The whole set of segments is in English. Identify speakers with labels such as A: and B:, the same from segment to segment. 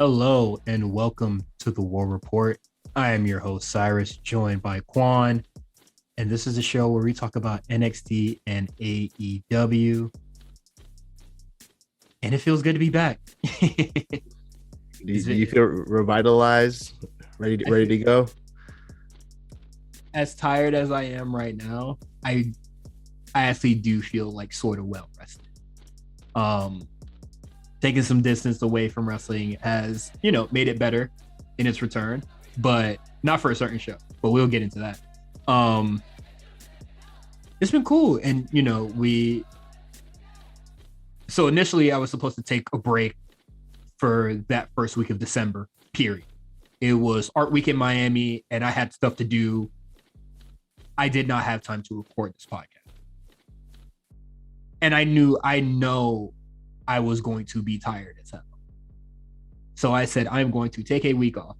A: Hello and welcome to the War Report. I am your host, Cyrus, joined by Quan. And this is a show where we talk about NXT and AEW. And it feels good to be back.
B: Do you feel revitalized, ready to go?
A: As tired as I am right now, I actually do feel like sort of well rested. Taking some distance away from wrestling has, made it better in its return, but not for a certain show. But we'll get into that. It's been cool, and so initially I was supposed to take a break for that first week of December. Period. It was Art Week in Miami, and I had stuff to do. I did not have time to record this podcast, and I know I was going to be tired as hell. So I said, I'm going to take a week off.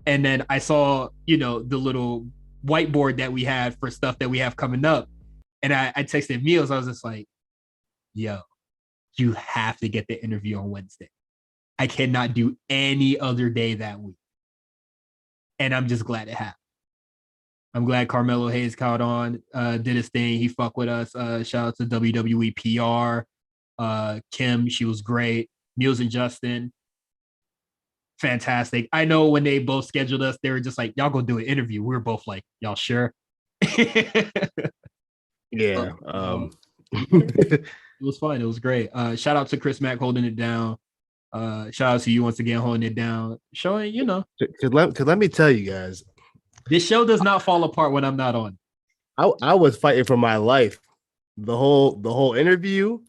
A: And then I saw, the little whiteboard that we had for stuff that we have coming up. And I texted Meals. I was just like, yo, you have to get the interview on Wednesday. I cannot do any other day that week. And I'm just glad it happened. I'm glad Carmelo Hayes caught on, did his thing. He fucked with us. Shout out to WWE PR. Kim, she was great. Meals and Justin, fantastic. I know when they both scheduled us, they were just like, y'all go do an interview. We were both like, y'all sure?
B: Yeah.
A: It was fun. It was great. Shout out to Chris Mack holding it down. Shout out to you once again holding it down. Showing,
B: Cause let me tell you guys,
A: this show does not fall apart when I'm not on.
B: I was fighting for my life. The whole interview,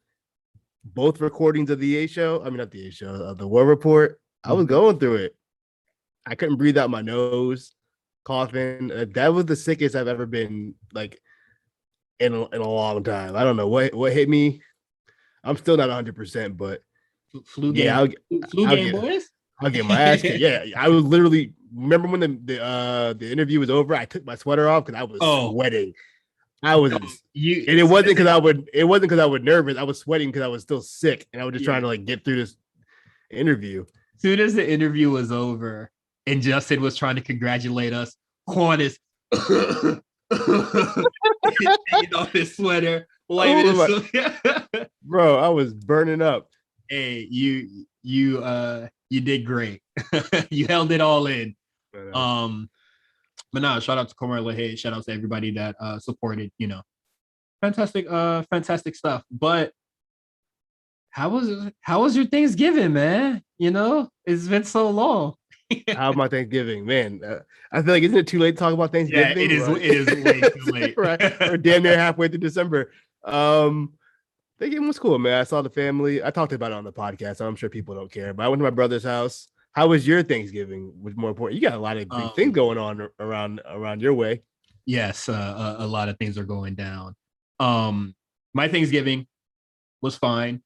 B: both recordings of the A show. I mean, not the A show, the War Report. I was going through it. I couldn't breathe out my nose, coughing. That was the sickest I've ever been, like in a long time. I don't know what hit me. I'm still not 100%, but
A: flu game, boys.
B: I'll get my ass kicked. Yeah, I was literally remember when the interview was over. I took my sweater off because I was sweating. I was, and it wasn't because I was nervous. I was sweating because I was still sick, and I was just trying to get through this interview.
A: As soon as the interview was over, and Justin was trying to congratulate us, Quan is taking off his sweater,
B: bro. I was burning up.
A: Hey, you did great. You held it all in. But no, shout out to Carmelo Hayes. Shout out to everybody that supported. Fantastic stuff. But how was your Thanksgiving, man? It's been so long.
B: How my Thanksgiving, man? I feel like isn't it too late to talk about Thanksgiving?
A: Yeah, it is. Right? It is way too late.
B: Right, we're damn near halfway through December. Thanksgiving was cool, man. I saw the family. I talked about it on the podcast, so I'm sure people don't care. But I went to my brother's house. How was your Thanksgiving? Was more important. You got a lot of big things going on around your way.
A: Yes, a lot of things are going down. My Thanksgiving was fine.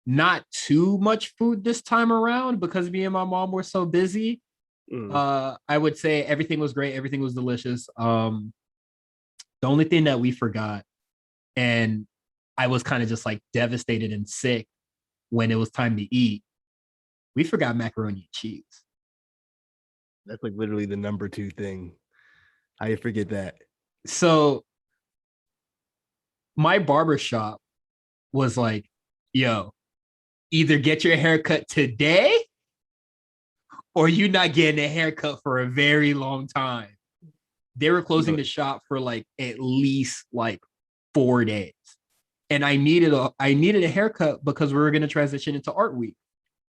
A: Not too much food this time around because me and my mom were so busy. I would say everything was great. Everything was delicious. The only thing that we forgot, and I was kind of just like devastated and sick when it was time to eat, we forgot macaroni and cheese.
B: That's like literally the number 2 thing. How you forget that?
A: So my barbershop was like, yo, either get your haircut today or you not getting a haircut for a very long time. They were closing the shop for like at least like 4 days. And I needed a haircut because we were going to transition into Art Week.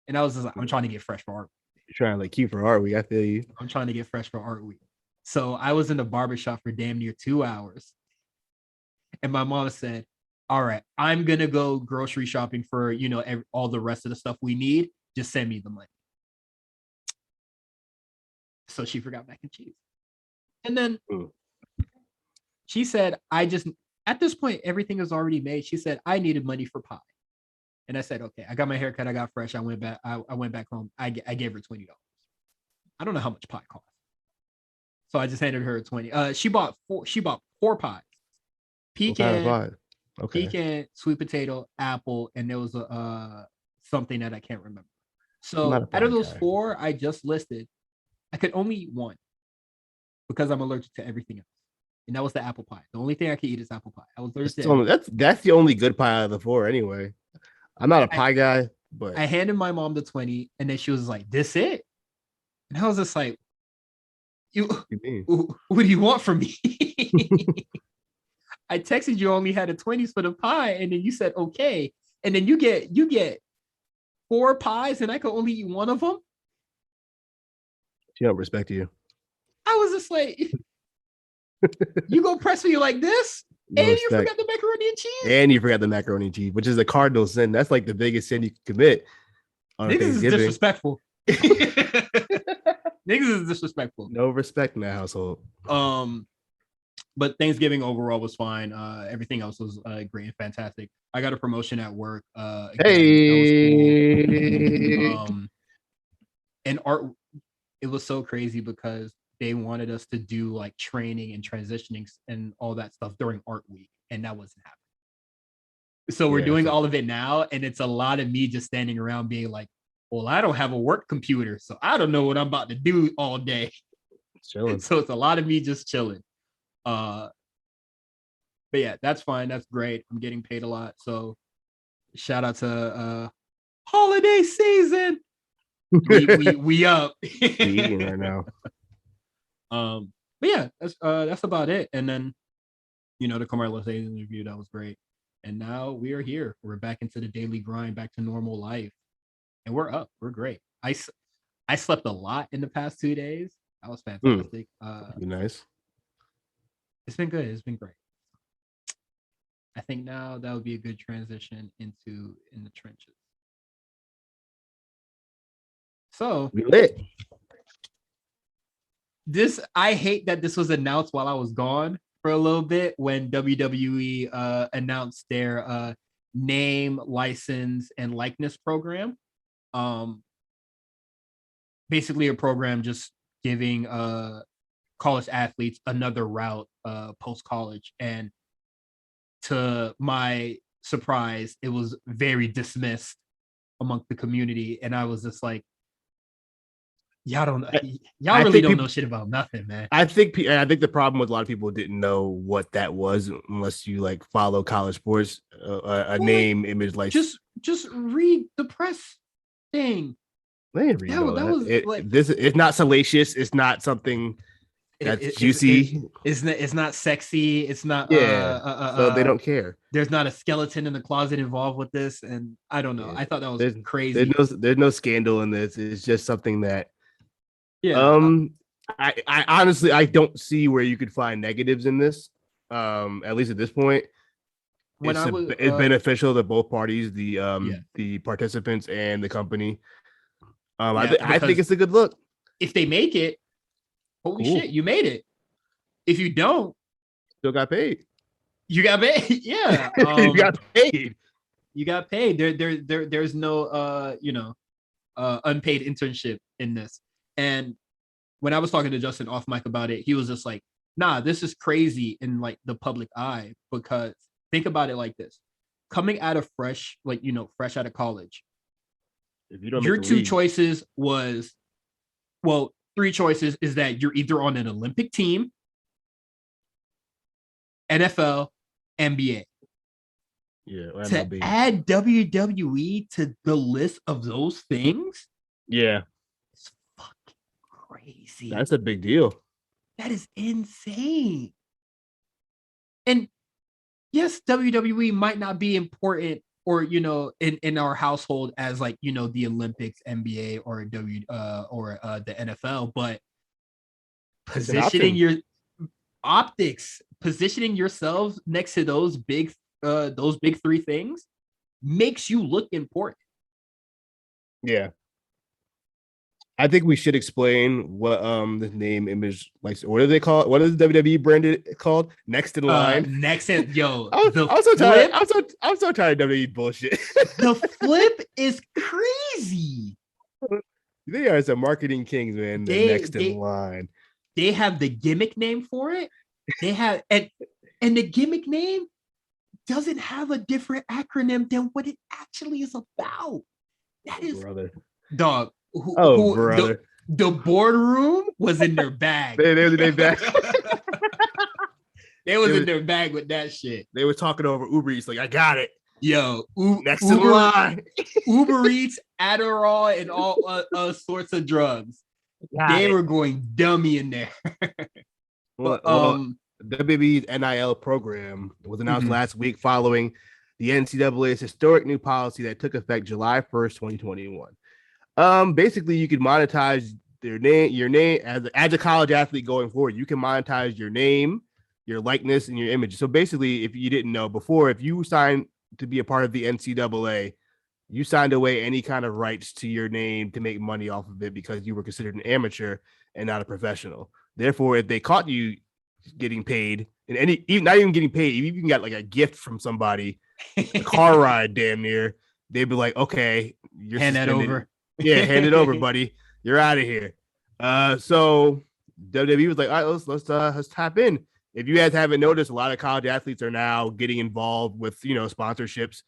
A: And I was just like, I'm trying to get fresh for Art Week.
B: You're trying to like keep for Art Week. I feel you.
A: I'm trying to get fresh for Art Week. So I was in the barbershop for damn near 2 hours. And my mom said, all right, I'm going to go grocery shopping for, all the rest of the stuff we need. Just send me the money. So she forgot mac and cheese. And then she said, at this point, everything is already made. She said, I needed money for pie. And I said, okay, I got my haircut. I got fresh. I went back home. I gave her $20. I don't know how much pie cost. So I just handed her 20. She bought 4 pies. Pecan, pecan, sweet potato, apple, and there was something that I can't remember.
B: I'm not
A: So
B: a
A: out of
B: pie
A: those
B: guy.
A: four I just listed, I could only eat one because I'm allergic to everything else. And that was the apple pie. The only thing I could eat is apple pie. I was allergic to everything.
B: That's the only good pie out of the four anyway. I'm not a
A: I,
B: pie guy, but
A: I handed my mom the 20 and then she was like, this it? And I was just like, you
B: you mean?
A: what do you want from me? I texted you only had a 20s for the pie, and then you said okay. And then you get four pies and I could only eat one of them.
B: She don't respect you.
A: I was just like, you go press me like this, and
B: No
A: you
B: respect.
A: forgot the macaroni and cheese.
B: And you forgot the macaroni and cheese, which is a cardinal sin. That's like the biggest sin you can commit on
A: Niggas is
B: Thanksgiving.
A: disrespectful. Niggas is disrespectful.
B: No respect in that household.
A: But Thanksgiving overall was fine. Everything else was great and fantastic. I got a promotion at work. Again, that was cool. And art, it was so crazy because they wanted us to do like training and transitioning and all that stuff during art week, and that wasn't happening. So we're doing all of it now, and it's a lot of me just standing around being like, well, I don't have a work computer, so I don't know what I'm about to do all day.
B: Chilling.
A: So it's a lot of me just chilling. But yeah, that's fine. That's great. I'm getting paid a lot. So shout out to holiday season. We up.
B: We eating right now.
A: But yeah, that's about it. And then, the commercialization interview, that was great. And now we are here. We're back into the daily grind, back to normal life. And we're up. We're great. I slept a lot in the past 2 days. That was fantastic.
B: Be nice.
A: It's been good. It's been great. I think now that would be a good transition into in the trenches. So
B: we lit.
A: I hate that this was announced while I was gone for a little bit when WWE announced their name, license, and likeness program. Basically a program just giving college athletes another route post college, and to my surprise, it was very dismissed among the community, and I was just like, y'all don't really don't know shit about nothing, man.
B: I think the problem with a lot of people didn't know what that was unless you like follow college sports. Name, image, like
A: just read the press thing.
B: That was it's not salacious. It's not something that's juicy.
A: It's not sexy. It's not.
B: So they don't care.
A: There's not a skeleton in the closet involved with this, and I don't know. I thought that was crazy.
B: There's no scandal in this. It's just something that.
A: Yeah.
B: I honestly I don't see where you could find negatives in this. At least at this point, it's beneficial to both parties, the participants and the company. I think it's a good look.
A: If they make it, holy shit, you made it. If you don't,
B: still got paid.
A: You got paid. Yeah.
B: You got paid.
A: You got paid. There's no unpaid internship in this. And when I was talking to Justin off mic about it, he was just like, nah, this is crazy in like the public eye, because think about it like this. Coming out of fresh out of college, if you don't your two choices was, well, three choices is that you're either on an Olympic team, NFL, NBA.
B: Yeah.
A: To add WWE to the list of those things.
B: Yeah.
A: It's fucking crazy.
B: That's a big deal.
A: That is insane. And yes, WWE might not be important or in our household as like the Olympics, NBA, or the NFL, but positioning your optics, positioning yourselves next to those big three things makes you look important.
B: Yeah. I think we should explain what the name, image, like, what do they call it? What is the WWE branded called? Next in line.
A: Next in
B: I'm so tired. I'm so tired of WWE bullshit.
A: The flip is crazy.
B: They are some marketing kings, man. Next in line.
A: They have the gimmick name for it. They have and the gimmick name doesn't have a different acronym than what it actually is about. That is dog.
B: Oh,
A: Who
B: brother.
A: the boardroom was in their bag.
B: They back.
A: They was in their bag with that shit.
B: They were talking over Uber Eats, like, I got it.
A: Yo,
B: next in line.
A: Uber Eats, Adderall, and all sorts of drugs. They were going dummy in there.
B: But, WWE's NIL program was announced last week following the NCAA's historic new policy that took effect July 1st, 2021. Basically, you could monetize your name as a college athlete going forward. You can monetize your name, your likeness, and your image. So basically, if you didn't know before, if you signed to be a part of the NCAA, you signed away any kind of rights to your name to make money off of it because you were considered an amateur and not a professional. Therefore, if they caught you getting paid, and not even getting paid, you even got like a gift from somebody, a car ride damn near, they'd be like, okay, you're
A: hand that over.
B: Yeah, hand it over, buddy. You're out of here. So WWE was like, all right, let's tap in. If you guys haven't noticed, a lot of college athletes are now getting involved with, sponsorships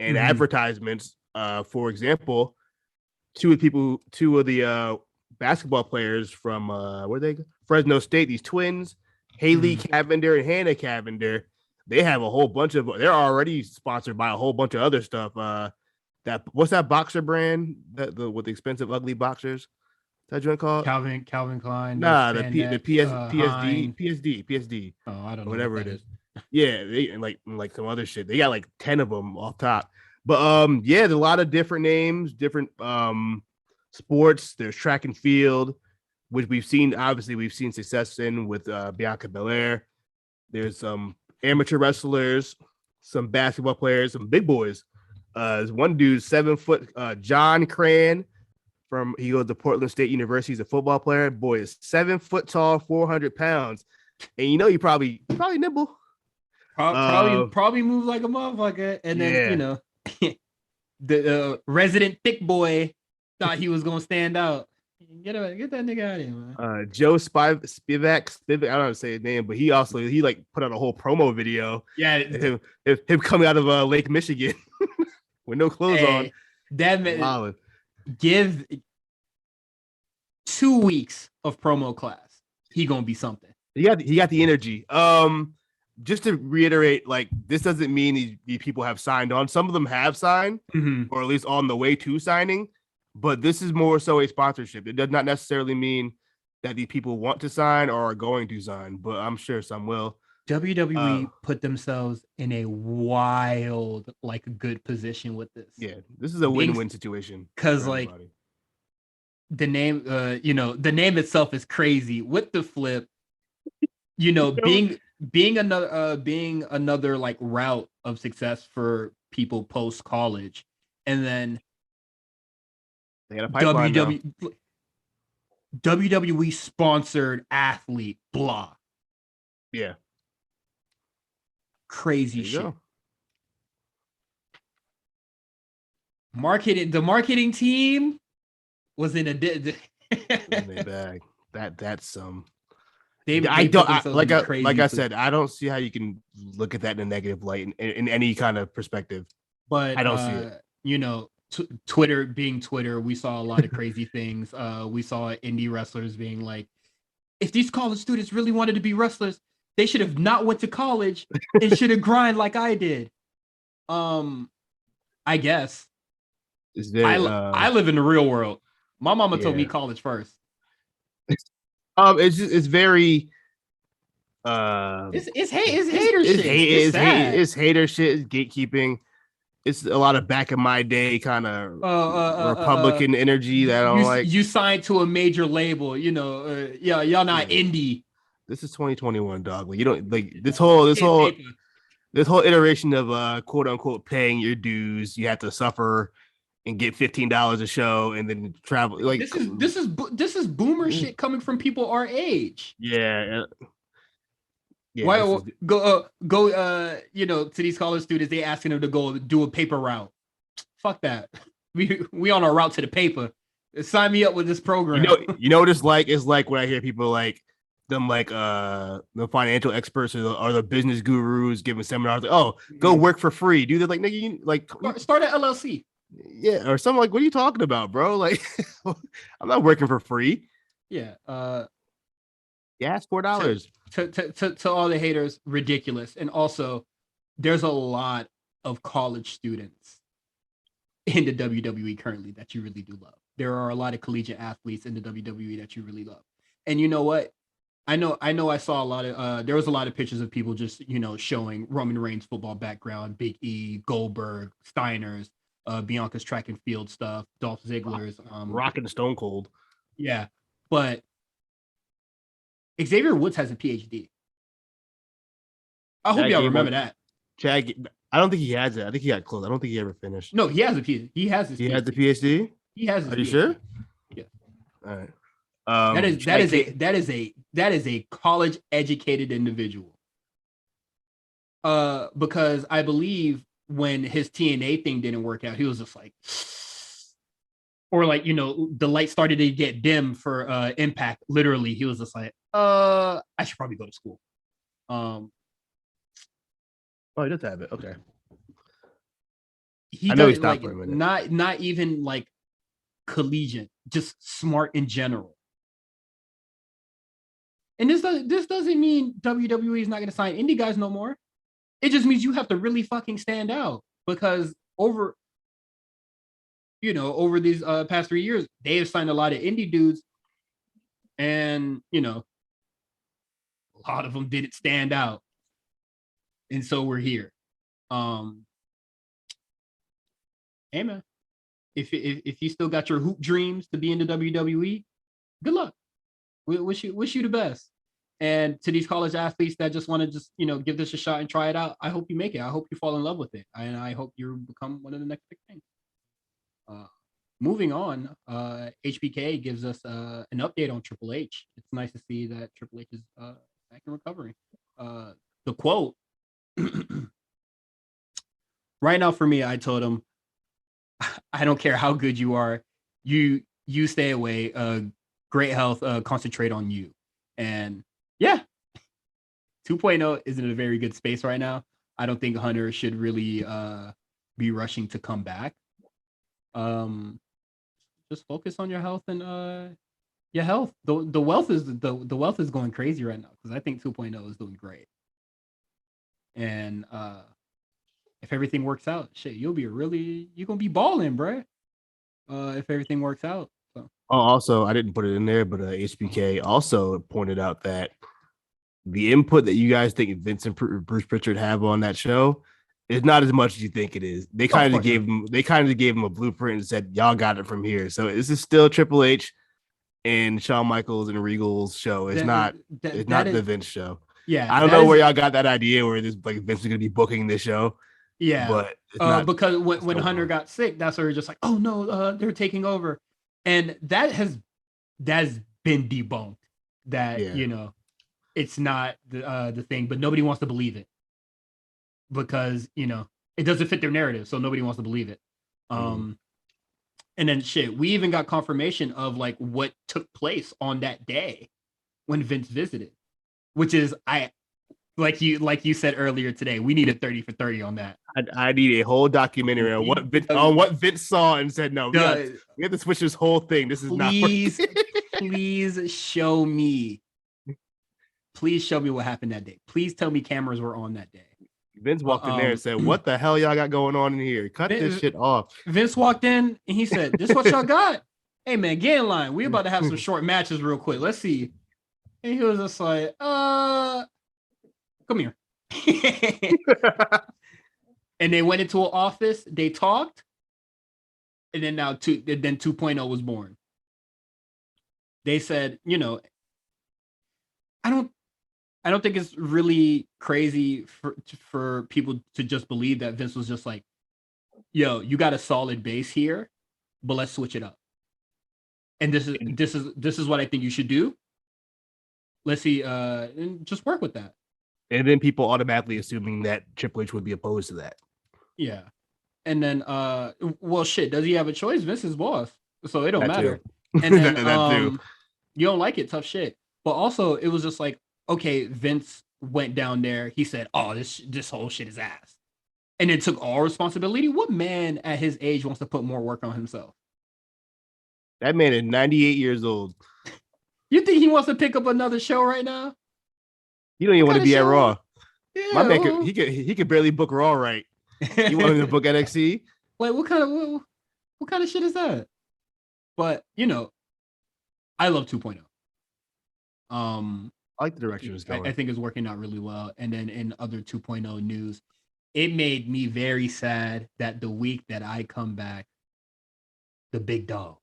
B: and advertisements. For example, two of the basketball players from Fresno State, these twins, Haley Cavender and Hannah Cavender, they have a whole bunch of. They're already sponsored by a whole bunch of other stuff. What's that boxer brand with the expensive ugly boxers? That joint called
A: Calvin Klein.
B: Nah, the PSD.
A: Oh, I don't know
B: whatever it is. Yeah, they and like some other shit. They got like 10 of them off top. But yeah, there's a lot of different names, different sports. There's track and field, which we've seen success in with Bianca Belair. There's some amateur wrestlers, some basketball players, some big boys. There's one dude, 7 foot, John Cran. He goes to Portland State University. He's a football player. Boy is 7 foot tall, 400 pounds, and you probably nibble.
A: Probably move like a motherfucker, and then the resident thick boy thought he was gonna stand out. Get that nigga out of here, man.
B: Joe Spivak. I don't know how to say his name, but he like put out a whole promo video.
A: Yeah,
B: him coming out of Lake Michigan with no clothes on.
A: That man. Give 2 weeks of promo class. He gonna be something.
B: He got the energy. Just to reiterate, like, this doesn't mean these people have signed on. Some of them have signed, or at least on the way to signing. But this is more so a sponsorship. It does not necessarily mean that these people want to sign or are going to sign, but I'm sure some will.
A: WWE put themselves in a wild, good position with this.
B: Yeah, this is a win-win situation.
A: Because the name, the name itself is crazy. With the flip, being another route of success for people post college, and then
B: they got a pipeline
A: WWE sponsored athlete, blah.
B: Yeah.
A: Crazy shit. The marketing team was in a
B: bag. That's some.
A: I
B: said, I don't see how you can look at that in a negative light in any kind of perspective.
A: But
B: I don't see it.
A: Twitter being Twitter, we saw a lot of crazy things. We saw indie wrestlers being like, if these college students really wanted to be wrestlers, they should have not went to college and should have grind like I did. I guess. I live in the real world. My mama told me college first.
B: It's very.
A: It's hater shit.
B: It's hater shit. It's gatekeeping. It's a lot of back in my day kind of Republican energy that I don't like.
A: You signed to a major label, y'all not indie.
B: This is 2021, dog. You don't like this whole iteration of quote unquote paying your dues. You have to suffer and get $15 a show and then travel. Like
A: this is boomer shit coming from people our age.
B: Yeah.
A: Why go to these college students? They asking them to go do a paper route. Fuck that. We on our route to the paper. Sign me up with this program.
B: You know what it's like? It's like when I hear people like them, the financial experts or the business gurus giving seminars. Like, oh, go work for free, dude. They're like, nigga, you
A: start an LLC.
B: Yeah, or something like, what are you talking about, bro? Like, I'm not working for free.
A: Yeah.
B: Yeah,
A: To,
B: $4.
A: to all the haters, ridiculous. And also, there's a lot of college students in the WWE currently that you really do love. There are a lot of collegiate athletes in the WWE that you really love. And you know what? I saw a lot of there was a lot of pictures of people just, showing Roman Reigns football background, Big E, Goldberg, Steiner's, Bianca's track and field stuff, Dolph Ziggler's
B: Rocking Stone Cold.
A: yeah. But Xavier Woods has a PhD. I hope
B: Chad
A: y'all
B: gave
A: remember
B: one.
A: that.
B: Chad, I don't think he has it. I think he got close. I don't think he ever finished.
A: No, he has a PhD. He has his
B: He has the
A: PhD.
B: PhD.
A: He has his
B: Are you
A: PhD.
B: sure?
A: Yeah.
B: All right.
A: That is a college educated individual. Because I believe when his TNA thing didn't work out, he was just like, or like, the light started to get dim for Impact. Literally, he was just like, I should probably go to school.
B: Oh, he does have it. Okay.
A: He
B: I know he
A: doesn't
B: stopped
A: like
B: for a minute.
A: not even like collegiate, just smart in general. And this doesn't mean WWE is not going to sign indie guys no more. It just means you have to really fucking stand out, because over these past 3 years, they have signed a lot of indie dudes, and a lot of them didn't stand out, and so we're here. Hey man, if you still got your hoop dreams to be in the WWE, good luck. We wish you the best. And to these college athletes that just want to give this a shot and try it out, I hope you make it. I hope you fall in love with it, and I hope you become one of the next big things. Moving on, HBK gives us an update on Triple H. It's nice to see that Triple H is back in recovery. The quote right now for me, I told him, I don't care how good you are, you stay away. Great health. Concentrate on you. And yeah, 2.0 is in a very good space right now. I don't think Hunter should really be rushing to come back. Just focus on your health and your health. The wealth is going crazy right now, because I think 2.0 is doing great. And if everything works out, shit, you're gonna be balling, bro. If everything works out. So.
B: Oh, also, I didn't put it in there, but HBK also pointed out that the input that you guys think Vince and Bruce Pritchard have on that show is not as much as you think it is. They kind of gave him a blueprint and said, y'all got it from here. So this is still Triple H and Shawn Michaels and Regal's show. It's not the Vince show.
A: Yeah.
B: I don't know where y'all got that idea where this like Vince is gonna be booking this show.
A: Yeah.
B: But it's not,
A: because when Hunter got sick, that's where we're just like, oh no, they're taking over. And that's been debunked. That it's not the thing, but nobody wants to believe it, because it doesn't fit their narrative, so nobody wants to believe it. And then shit, we even got confirmation of like what took place on that day when Vince visited, which is like you said earlier today, we need a 30 for 30 on that.
B: I need a whole documentary on what Vince saw and said, no, we have to switch this whole thing. This is not
A: working. Please show me. Please show me what happened that day. Please tell me cameras were on that day.
B: Vince walked in there and said, what the hell y'all got going on in here? Cut this shit off.
A: Vince walked in and he said, this is what y'all got? Hey, man, get in line. We're about to have some short matches real quick. Let's see. And he was just like, come here. And they went into an office. They talked. And then 2.0 was born. They said, I don't think it's really crazy for people to just believe that Vince was just like, yo, you got a solid base here, but let's switch it up. And this is what I think you should do. Let's see, and just work with that.
B: And then people automatically assuming that Triple H would be opposed to that.
A: Yeah. And then well shit, does he have a choice? Vince is boss. So it don't matter. And then you don't like it, tough shit. But also it was just like, okay, Vince went down there. He said, "Oh, this whole shit is ass." and then took all responsibility. What man at his age wants to put more work on himself?
B: That man is 98 years old.
A: You think he wants to pick up another show right now?
B: You don't even want to be at Raw.
A: Yeah,
B: my man he could barely book Raw right. You want him to book NXT?
A: Like what kind of shit is that? But I love 2.0.
B: I like the direction it's going.
A: I think it's working out really well. And then in other 2.0 news, it made me very sad that the week that I come back, the big dog,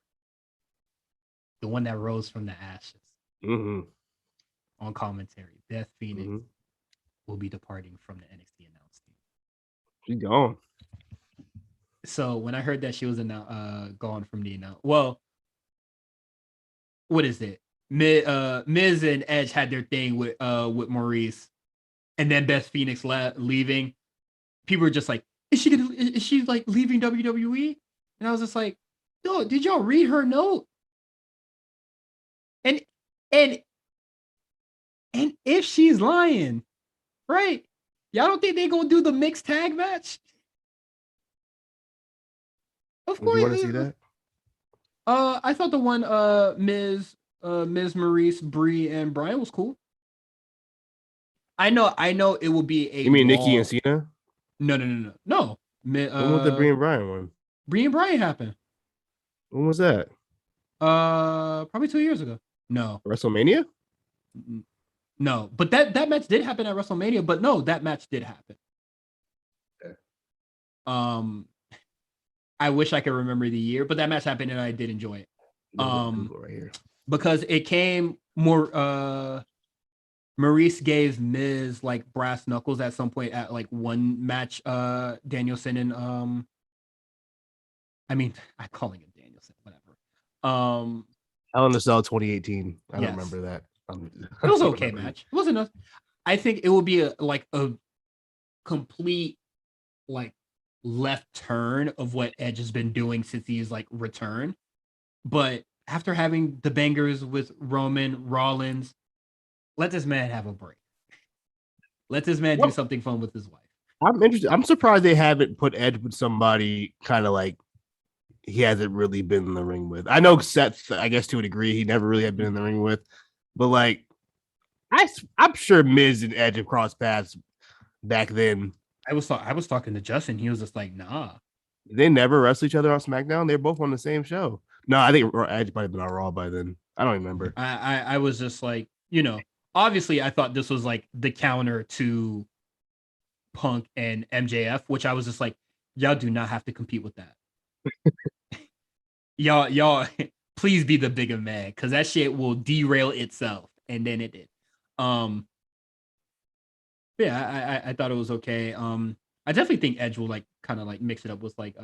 A: the one that rose from the ashes, on commentary, Beth Phoenix will be departing from the NXT announce team.
B: She's gone.
A: So when I heard that she was gone from the announce, well, what is it? Miz and Edge had their thing with Maurice, and then Beth Phoenix leaving. People were just like, is she like leaving WWE? And I was just like, no, did y'all read her note? And if she's lying, right? Y'all don't think they're gonna do the mixed tag match? Of course.
B: You want to see that?
A: I thought the one Miz Maurice, Brie, and Brian was cool. I know it will be a.
B: You mean Nikki and Cena?
A: No.
B: When was the Brie and Brian one?
A: Brie and Brian happened.
B: When was that?
A: Probably 2 years ago. No.
B: WrestleMania?
A: No, but that match did happen at WrestleMania. But no, that match did happen. Okay. I wish I could remember the year, but that match happened and I did enjoy it.
B: Right here. Because
A: it came more. Maurice gave Miz like brass knuckles at some point at like one match. Danielson and I'm calling it Danielson, whatever.
B: Hell in a Cell 2018. I don't remember that.
A: It was okay match. It wasn't enough. I think it would be a complete like left turn of what Edge has been doing since he's like returned. But after having the bangers with Roman, Rollins, let this man have a break. Let this man do something fun with his wife.
B: I'm interested. I'm surprised they haven't put Edge with somebody kind of like he hasn't really been in the ring with. I know Seth, I guess to a degree, he never really had been in the ring with. But like, I'm sure Miz and Edge have crossed paths back then.
A: I was talking to Justin. He was just like, nah.
B: They never wrestled each other on SmackDown. They're both on the same show. No, I think Edge might have been on Raw by then. I don't remember.
A: I was just like, obviously I thought this was like the counter to Punk and MJF, which I was just like, y'all do not have to compete with that. y'all please be the bigger man, because that shit will derail itself. And then it did. Yeah, I thought it was okay. I definitely think Edge will like kind of like mix it up with like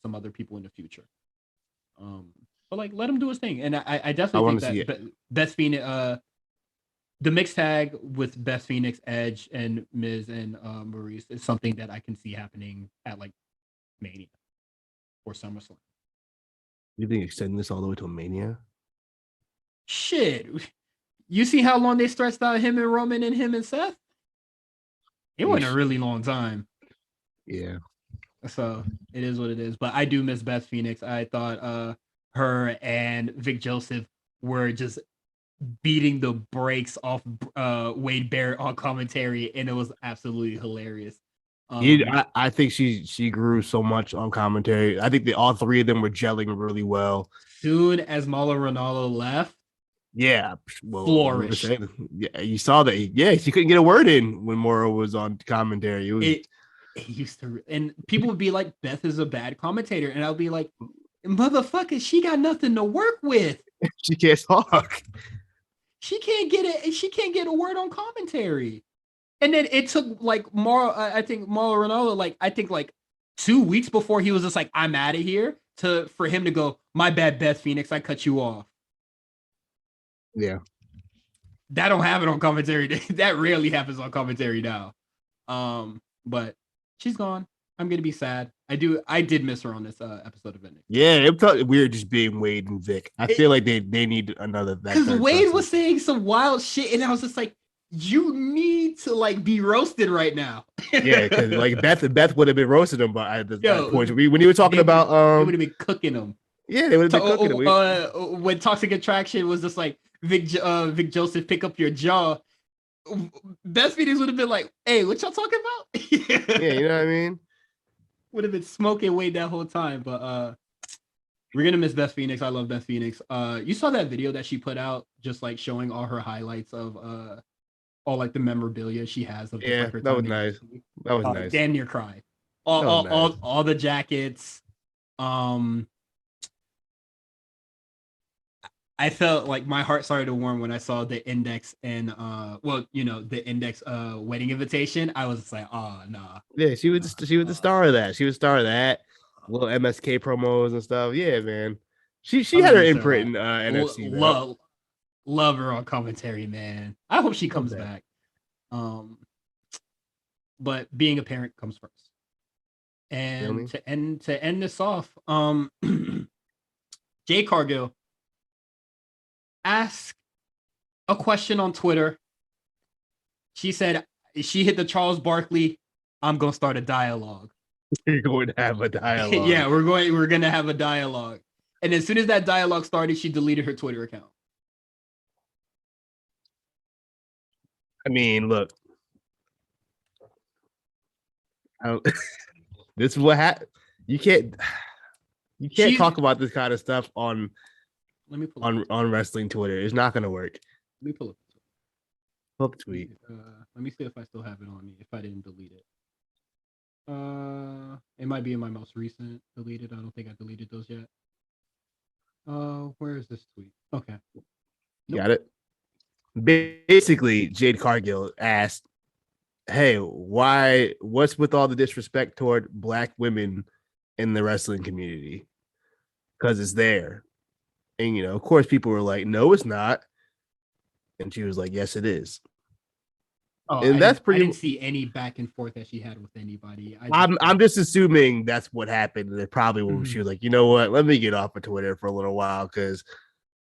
A: some other people in the future. But like let him do his thing. And I definitely think that Beth Phoenix, the mixed tag with Beth Phoenix, Edge, and Miz and Maurice is something that I can see happening at like Mania or SummerSlam.
B: You think extending this all the way to Mania?
A: Shit. You see how long they stretched out him and Roman and him and Seth? It wasn't a really long time.
B: Yeah.
A: So it is what it is. But I do miss Beth Phoenix. I thought her and Vic Joseph were just beating the brakes off Wade Barrett on commentary, and it was absolutely hilarious.
B: I think she grew so much on commentary. I think all three of them were gelling really well.
A: Soon as Mauro Ranallo left,
B: flourished. Yeah, you saw that. Yeah, she couldn't get a word in when Mauro was on commentary.
A: It used to, and people would be like, "Beth is a bad commentator," and I'll be like, "Motherfucker, she got nothing to work with.
B: She can't talk.
A: She can't get it. She can't get a word on commentary." And then it took like Mauro Ranallo, like 2 weeks before he was just like, "I'm out of here," for him to go, "My bad, Beth Phoenix, I cut you off."
B: Yeah.
A: That don't happen on commentary. That rarely happens on commentary now. But she's gone. I'm gonna be sad. I did miss her on this episode of it.
B: Yeah, it felt weird just being Wade and Vic. I feel like they need another.
A: Because Wade was saying some wild shit, and I was just like, you need to like be roasted right now.
B: Yeah, because like Beth would have been roasting him, but at that
A: Yo,
B: point, when you were talking about
A: they would have been cooking him.
B: yeah, they would have been cooking him.
A: When Toxic Attraction was just like Vic Joseph, pick up your jaw. Beth Phoenix would have been like, "Hey, what y'all talking about?"
B: Yeah, you know what I mean.
A: Would have been smoking weed that whole time, but we're gonna miss Beth Phoenix. I love Beth Phoenix. You saw that video that she put out, just like showing all her highlights of all like the memorabilia she has of just
B: Yeah,
A: like her
B: that was
A: time in
B: nice.
A: WWE.
B: That was nice.
A: Damn near cried.
B: That was nice.
A: All the jackets. I felt like my heart started to warm when I saw the Index and the Index wedding invitation. I was like, oh nah.
B: Yeah, she was the star of that. She was the star of that. Little MSK promos and stuff. Yeah, man. She had her imprint in NFC.
A: Love her on commentary, man. I hope she comes back. But being a parent comes first. And to end this off, Jay Cargill asked a question on Twitter. She said she hit the Charles Barkley, I'm gonna start a dialogue.
B: You're going to have a dialogue.
A: Yeah, we're gonna have a dialogue. And as soon as that dialogue started, she deleted her Twitter account.
B: I mean, look. This is what happened. You can't talk about this kind of stuff on wrestling Twitter. It's not gonna work.
A: Let me pull up
B: the tweet.
A: Let me see if I still have it on me. If I didn't delete it, it might be in my most recent deleted. I don't think I deleted those yet. Where is this tweet? Okay,
B: nope. Got it. Basically, Jade Cargill asked, "Hey, what's with all the disrespect toward Black women in the wrestling community? Because it's there." And of course, people were like, "No, it's not." And she was like, "Yes, it is."
A: Oh, and I didn't see any back and forth that she had with anybody.
B: I'm just assuming that's what happened. And it probably she was like, "You know what? Let me get off of Twitter for a little while because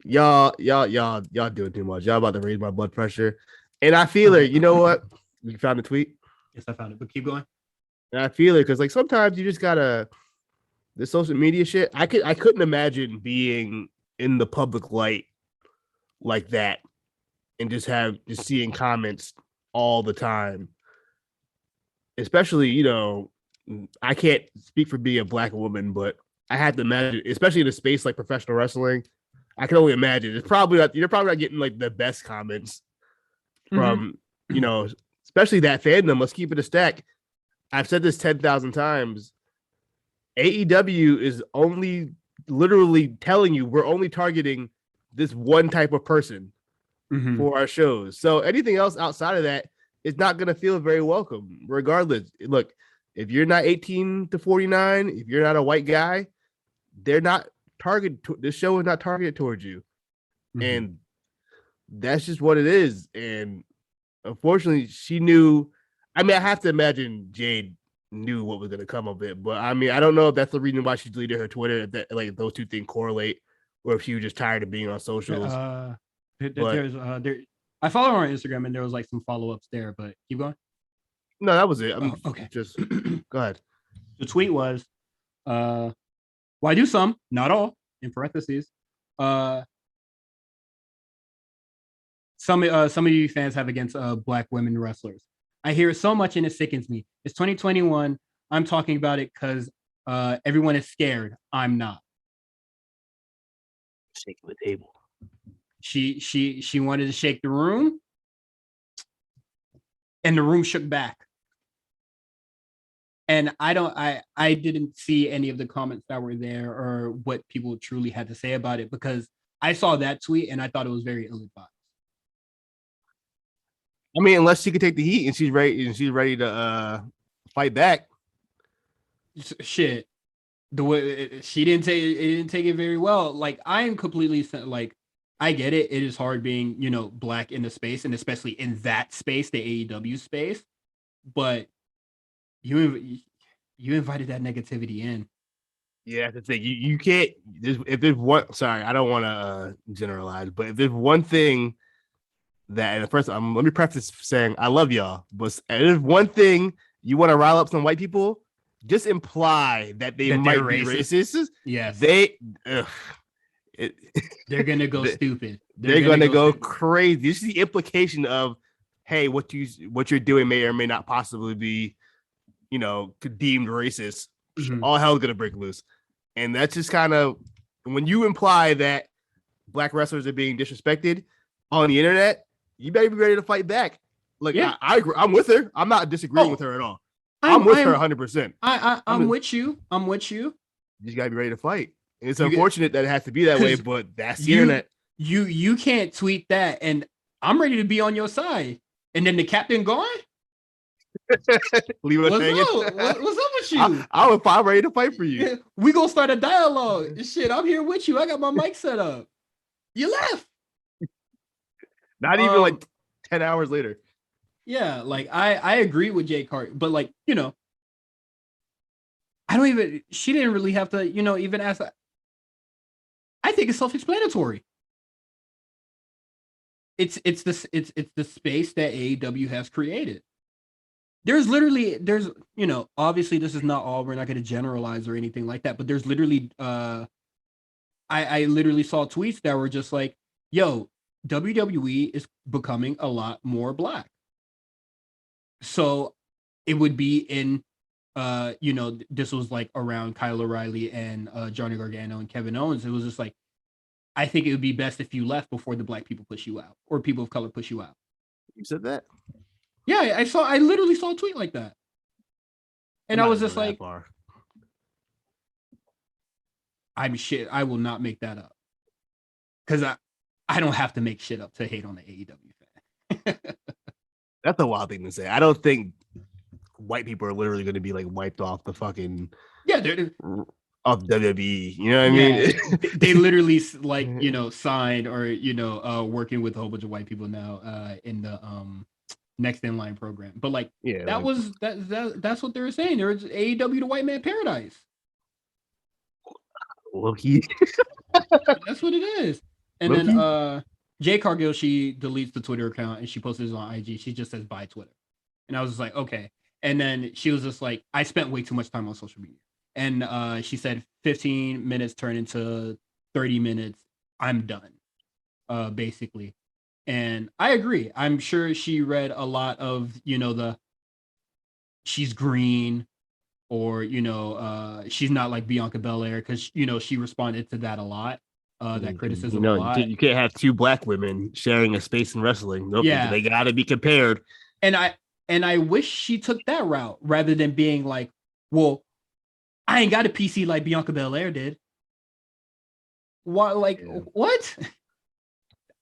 B: y'all doing too much. Y'all about to raise my blood pressure." And I feel it. You know what? You found the tweet?
A: Yes, I found it. But keep going.
B: And I feel it because like sometimes you just gotta the social media shit. I couldn't imagine being in the public light like that and just seeing comments all the time. Especially, I can't speak for being a Black woman, but I had to imagine, especially in a space like professional wrestling, I can only imagine. You're probably not getting like the best comments from, especially that fandom. Let's keep it a stack. I've said this 10,000 times. AEW is only literally telling you we're only targeting this one type of person for our shows. So anything else outside of that is not going to feel very welcome, regardless. Look, if you're not 18 to 49, if you're not a white guy, they're not targeted. This show is not targeted towards you. And that's just what it is. And unfortunately, she knew. I mean, I have to imagine Jade knew what was going to come of it. But I mean, I don't know if that's the reason why she deleted her Twitter, if that, like, those two things correlate, or if she was just tired of being on socials.
A: I follow her on Instagram and there was like some follow-ups there, but keep going.
B: No, that was it.
A: Okay.
B: Just go ahead.
A: The tweet was, why do some, not all, in parentheses, some of you fans have against Black women wrestlers. I hear it so much and it sickens me. It's 2021. I'm talking about it because everyone is scared. I'm not.
B: Shaking the table.
A: She wanted to shake the room, and the room shook back. And I didn't see any of the comments that were there or what people truly had to say about it, because I saw that tweet and I thought it was very ill-advised.
B: I mean, unless she could take the heat and she's ready to fight back.
A: Shit, the way she didn't take it very well. Like, I am completely like, I get it. It is hard being, Black in the space, and especially in that space, the AEW space. But you invited that negativity in.
B: Yeah, that's the thing. You can't. If there's one, sorry, I don't want to generalize, but if there's one thing that, and first, let me preface saying I love y'all, but if one thing you want to rile up some white people, just imply that they might be racist.
A: Yes,
B: ugh,
A: they're gonna go stupid.
B: They're gonna go crazy. This is the implication of, hey, what you're doing may or may not possibly be, deemed racist.
A: Mm-hmm.
B: All hell's gonna break loose, and that's just kind of when you imply that black wrestlers are being disrespected on the internet. You better be ready to fight back. Like, yeah. I agree. I'm with her. I'm not disagreeing with her at all. I'm with her 100%.
A: I'm with you. I'm with you.
B: You just gotta be ready to fight. And it's unfortunate that it has to be that way, but that's the internet.
A: You can't tweet that, and I'm ready to be on your side. And then the captain gone?
B: Leave us hanging.
A: What's up with you?
B: I'm ready to fight for you.
A: We gonna start a dialogue. Shit, I'm here with you. I got my mic set up. You left.
B: Not even like 10 hours later.
A: Yeah, like I agree with Jade Cargill, but like, she didn't really have to, even ask that. I think it's self-explanatory. It's the space that AEW has created. There's obviously this is not all, we're not going to generalize or anything like that, but there's literally I literally saw tweets that were just like, yo, WWE is becoming a lot more black. So it would be in, this was like around Kyle O'Reilly and Johnny Gargano and Kevin Owens. It was just like, I think it would be best if you left before the black people push you out or people of color push you out.
B: You said that?
A: Yeah, I literally saw a tweet like that. And I was just like, I will not make that up. Because I don't have to make shit up to hate on the AEW fan.
B: That's a wild thing to say. I don't think white people are literally going to be like wiped off the fucking of WWE. You know what I mean?
A: They literally like signed or working with a whole bunch of white people now in the next in line program. But like that's what they were saying. There was AEW the white man paradise.
B: Low-key.
A: That's what it is. And Low-key? Then Jade Cargill, she deletes the Twitter account and she posted it on IG. She just says bye Twitter. And I was just like, okay. And then she was just like, I spent way too much time on social media. And she said 15 minutes turned into 30 minutes. I'm done, basically. And I agree. I'm sure she read a lot of, she's green or, she's not like Bianca Belair because, she responded to that a lot. That criticism a lot.
B: You can't have two black women sharing a space in wrestling. Nope, yeah. They got to be compared.
A: And I wish she took that route rather than being like, well, I ain't got a PC like Bianca Belair did. What? Like, what?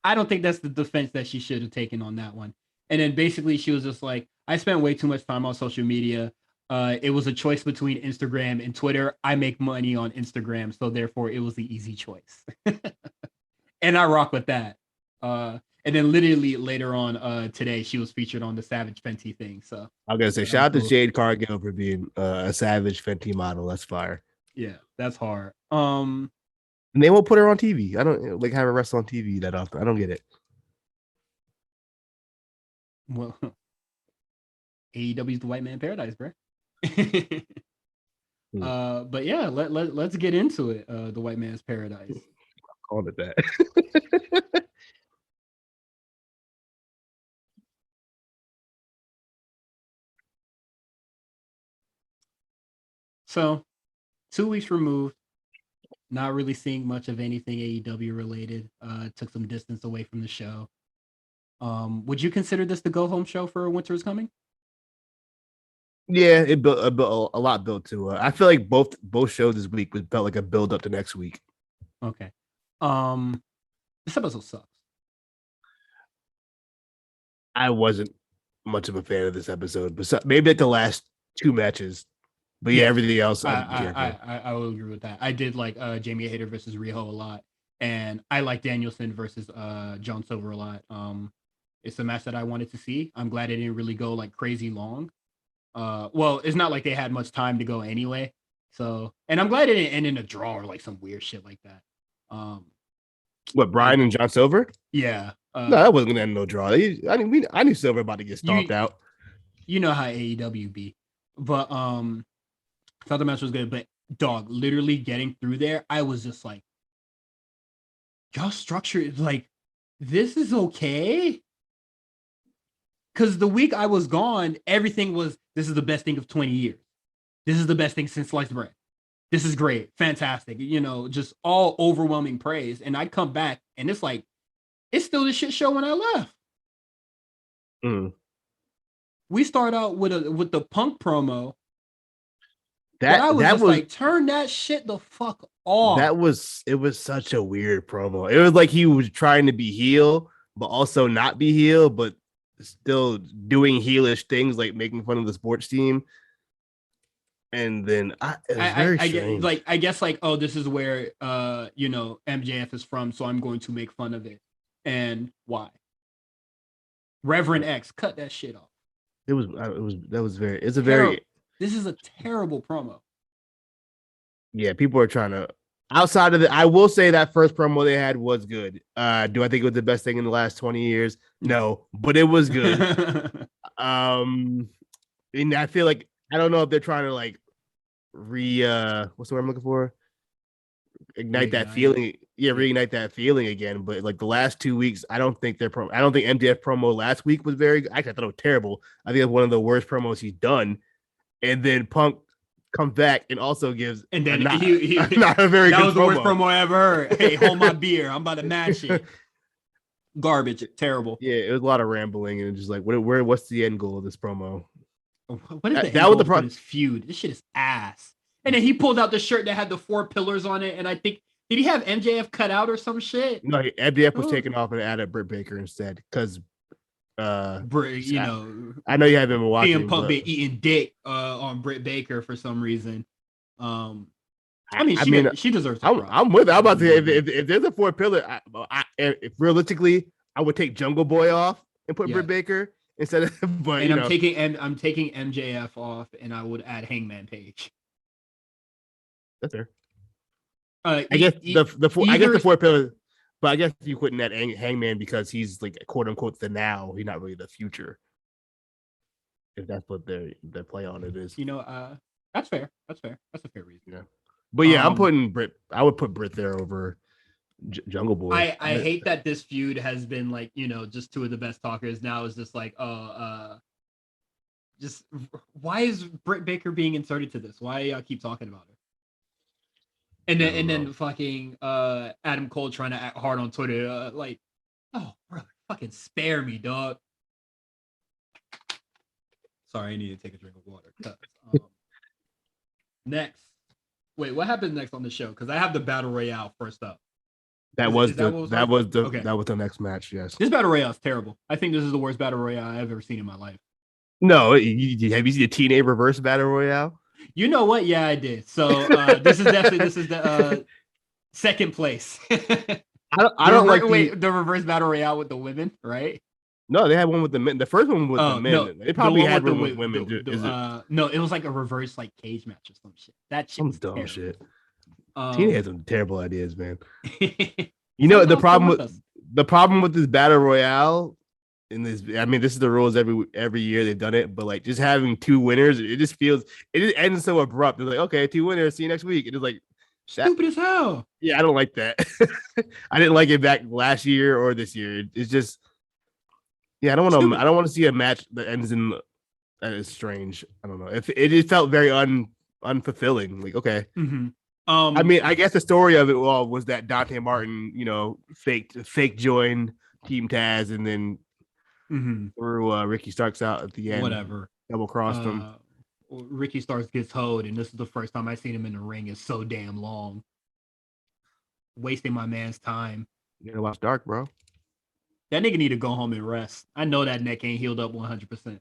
A: I don't think that's the defense that she should have taken on that one. And then basically she was just like, I spent way too much time on social media. It was a choice between Instagram and Twitter. I make money on Instagram, so therefore it was the easy choice. And I rock with that. And then literally later on today, she was featured on the Savage Fenty thing. So
B: I'm gonna say shout out to Jade Cargill for being a Savage Fenty model. That's fire.
A: Yeah, that's hard.
B: And they won't put her on TV. I don't like have her wrestle on TV that often. I don't get it.
A: Well, AEW's the white man paradise, bro. But yeah, let's get into it. The white man's paradise.
B: Called it that.
A: So 2 weeks removed, not really seeing much of anything AEW related. Took some distance away from the show. Would you consider this the go home show for Winter is Coming?
B: Yeah, it built a lot built to it. I feel like both shows this week felt like a build up to next week.
A: Okay. This episode sucks.
B: I wasn't much of a fan of this episode, but maybe like the last 2 matches. But yeah, everything else.
A: I will agree with that. I did like Jamie Hayter versus Riho a lot, and I like Danielson versus John Silver a lot. It's a match that I wanted to see. I'm glad it didn't really go like crazy long. Well, it's not like they had much time to go anyway. So, and I'm glad it didn't end in a draw or like some weird shit like that.
B: What, Brian and John Silver?
A: Yeah.
B: No, that wasn't gonna end no draw. I knew Silver about to get stomped
A: you
B: out.
A: you know how AEW be, but thought the match was good, but dog, literally getting through there, I was just like, y'all structure like this is okay. Because the week I was gone, everything was this is the best thing of 20 years. This is the best thing since sliced bread. This is great, fantastic, just all overwhelming praise. And I come back and it's like, it's still the shit show when I left.
B: Mm.
A: We start out with the Punk promo.
B: That
A: I was
B: that
A: just
B: was
A: like, turn that shit the fuck off.
B: it was such a weird promo. It was like he was trying to be heel, but also not be heel, but still doing heelish things like making fun of the sports team. And then it was very strange.
A: I guess like, oh, this is where MJF is from, so I'm going to make fun of it. And why? Reverend X, cut that shit off. This is a terrible promo.
B: Yeah, people are trying to outside of it. I will say that first promo they had was good. Do I think it was the best thing in the last 20 years? No, but it was good. And I feel like I don't know if they're trying to like what's the word I'm looking for? Reignite that feeling. Yeah, reignite that feeling again. But like the last 2 weeks, I don't think MJF promo last week was very good. Actually, I thought it was terrible. I think it was one of the worst promos he's done. And then Punk comes back and also gives
A: and then
B: not a very
A: that
B: good
A: was the worst promo I ever heard. Hey, hold my beer. I'm about to match it. Garbage. Terrible.
B: Yeah, it was a lot of rambling and just like what's the end goal of this promo?
A: What is the end goal for this feud? This shit is ass. And then he pulled out the shirt that had the 4 pillars on it, and I think did he have MJF cut out or some shit?
B: No, MJF was taken off and added Britt Baker instead because
A: I
B: know you haven't been watching.
A: CM Punk been eating dick on Britt Baker for some reason. She deserves.
B: I'm with it. I'm about to say if there's a 4 pillar, if realistically, I would take Jungle Boy off and put Britt Baker instead of. But
A: I'm taking MJF off, and I would add Hangman Page.
B: That's fair. I guess the 4 pillars, but I guess you couldn't add Hangman because he's like quote unquote the now. He's not really the future. If that's what their play on it is,
A: that's fair. That's fair. That's a fair reason.
B: Yeah, but yeah, I'm putting Britt. I would put Britt there over Jungle Boy.
A: I hate that this feud has been like just 2 of the best talkers. Now is just like just why is Britt Baker being inserted to this? Why y'all keep talking about her? And then fucking Adam Cole trying to act hard on Twitter, like, oh brother, fucking spare me, dog. Sorry, I need to take a drink of water. Next, wait, what happens next on the show? Because I have the battle royale first up.
B: That was the next match. Yes,
A: this battle royale is terrible. I think this is the worst battle royale I've ever seen in my life.
B: No, have you seen the TNA reverse battle royale?
A: You know what? Yeah, I did. So this is the second place.
B: I don't like
A: the reverse battle royale with the women, right?
B: No, they had one with the men. The first one was the men. No, they probably had one with women.
A: No, it was like a reverse like cage match or some shit. That shit was
B: dumb
A: terrible.
B: Shit. TNA has some terrible ideas, man. The problem with this battle royale. This is the rules every year they've done it, but like just having 2 winners, it just ends so abrupt. It's like, okay, 2 winners, see you next week. It is like
A: stupid as hell.
B: Yeah, I don't like that. I didn't like it back last year or this year. It's just, yeah, I don't want to see a match that ends in that is strange. I don't know. If it just felt very unfulfilling. Like, okay.
A: Mm-hmm.
B: I guess the story of it all was that Dante Martin, fake joined Team Taz and then threw Ricky Starks out at the end.
A: Whatever.
B: Double crossed him.
A: Ricky Starks gets hoed, and this is the first time I've seen him in the ring. It's so damn long. Wasting my man's time.
B: You gotta watch Dark, bro.
A: That nigga need to go home and rest. I know that neck ain't healed up 100%.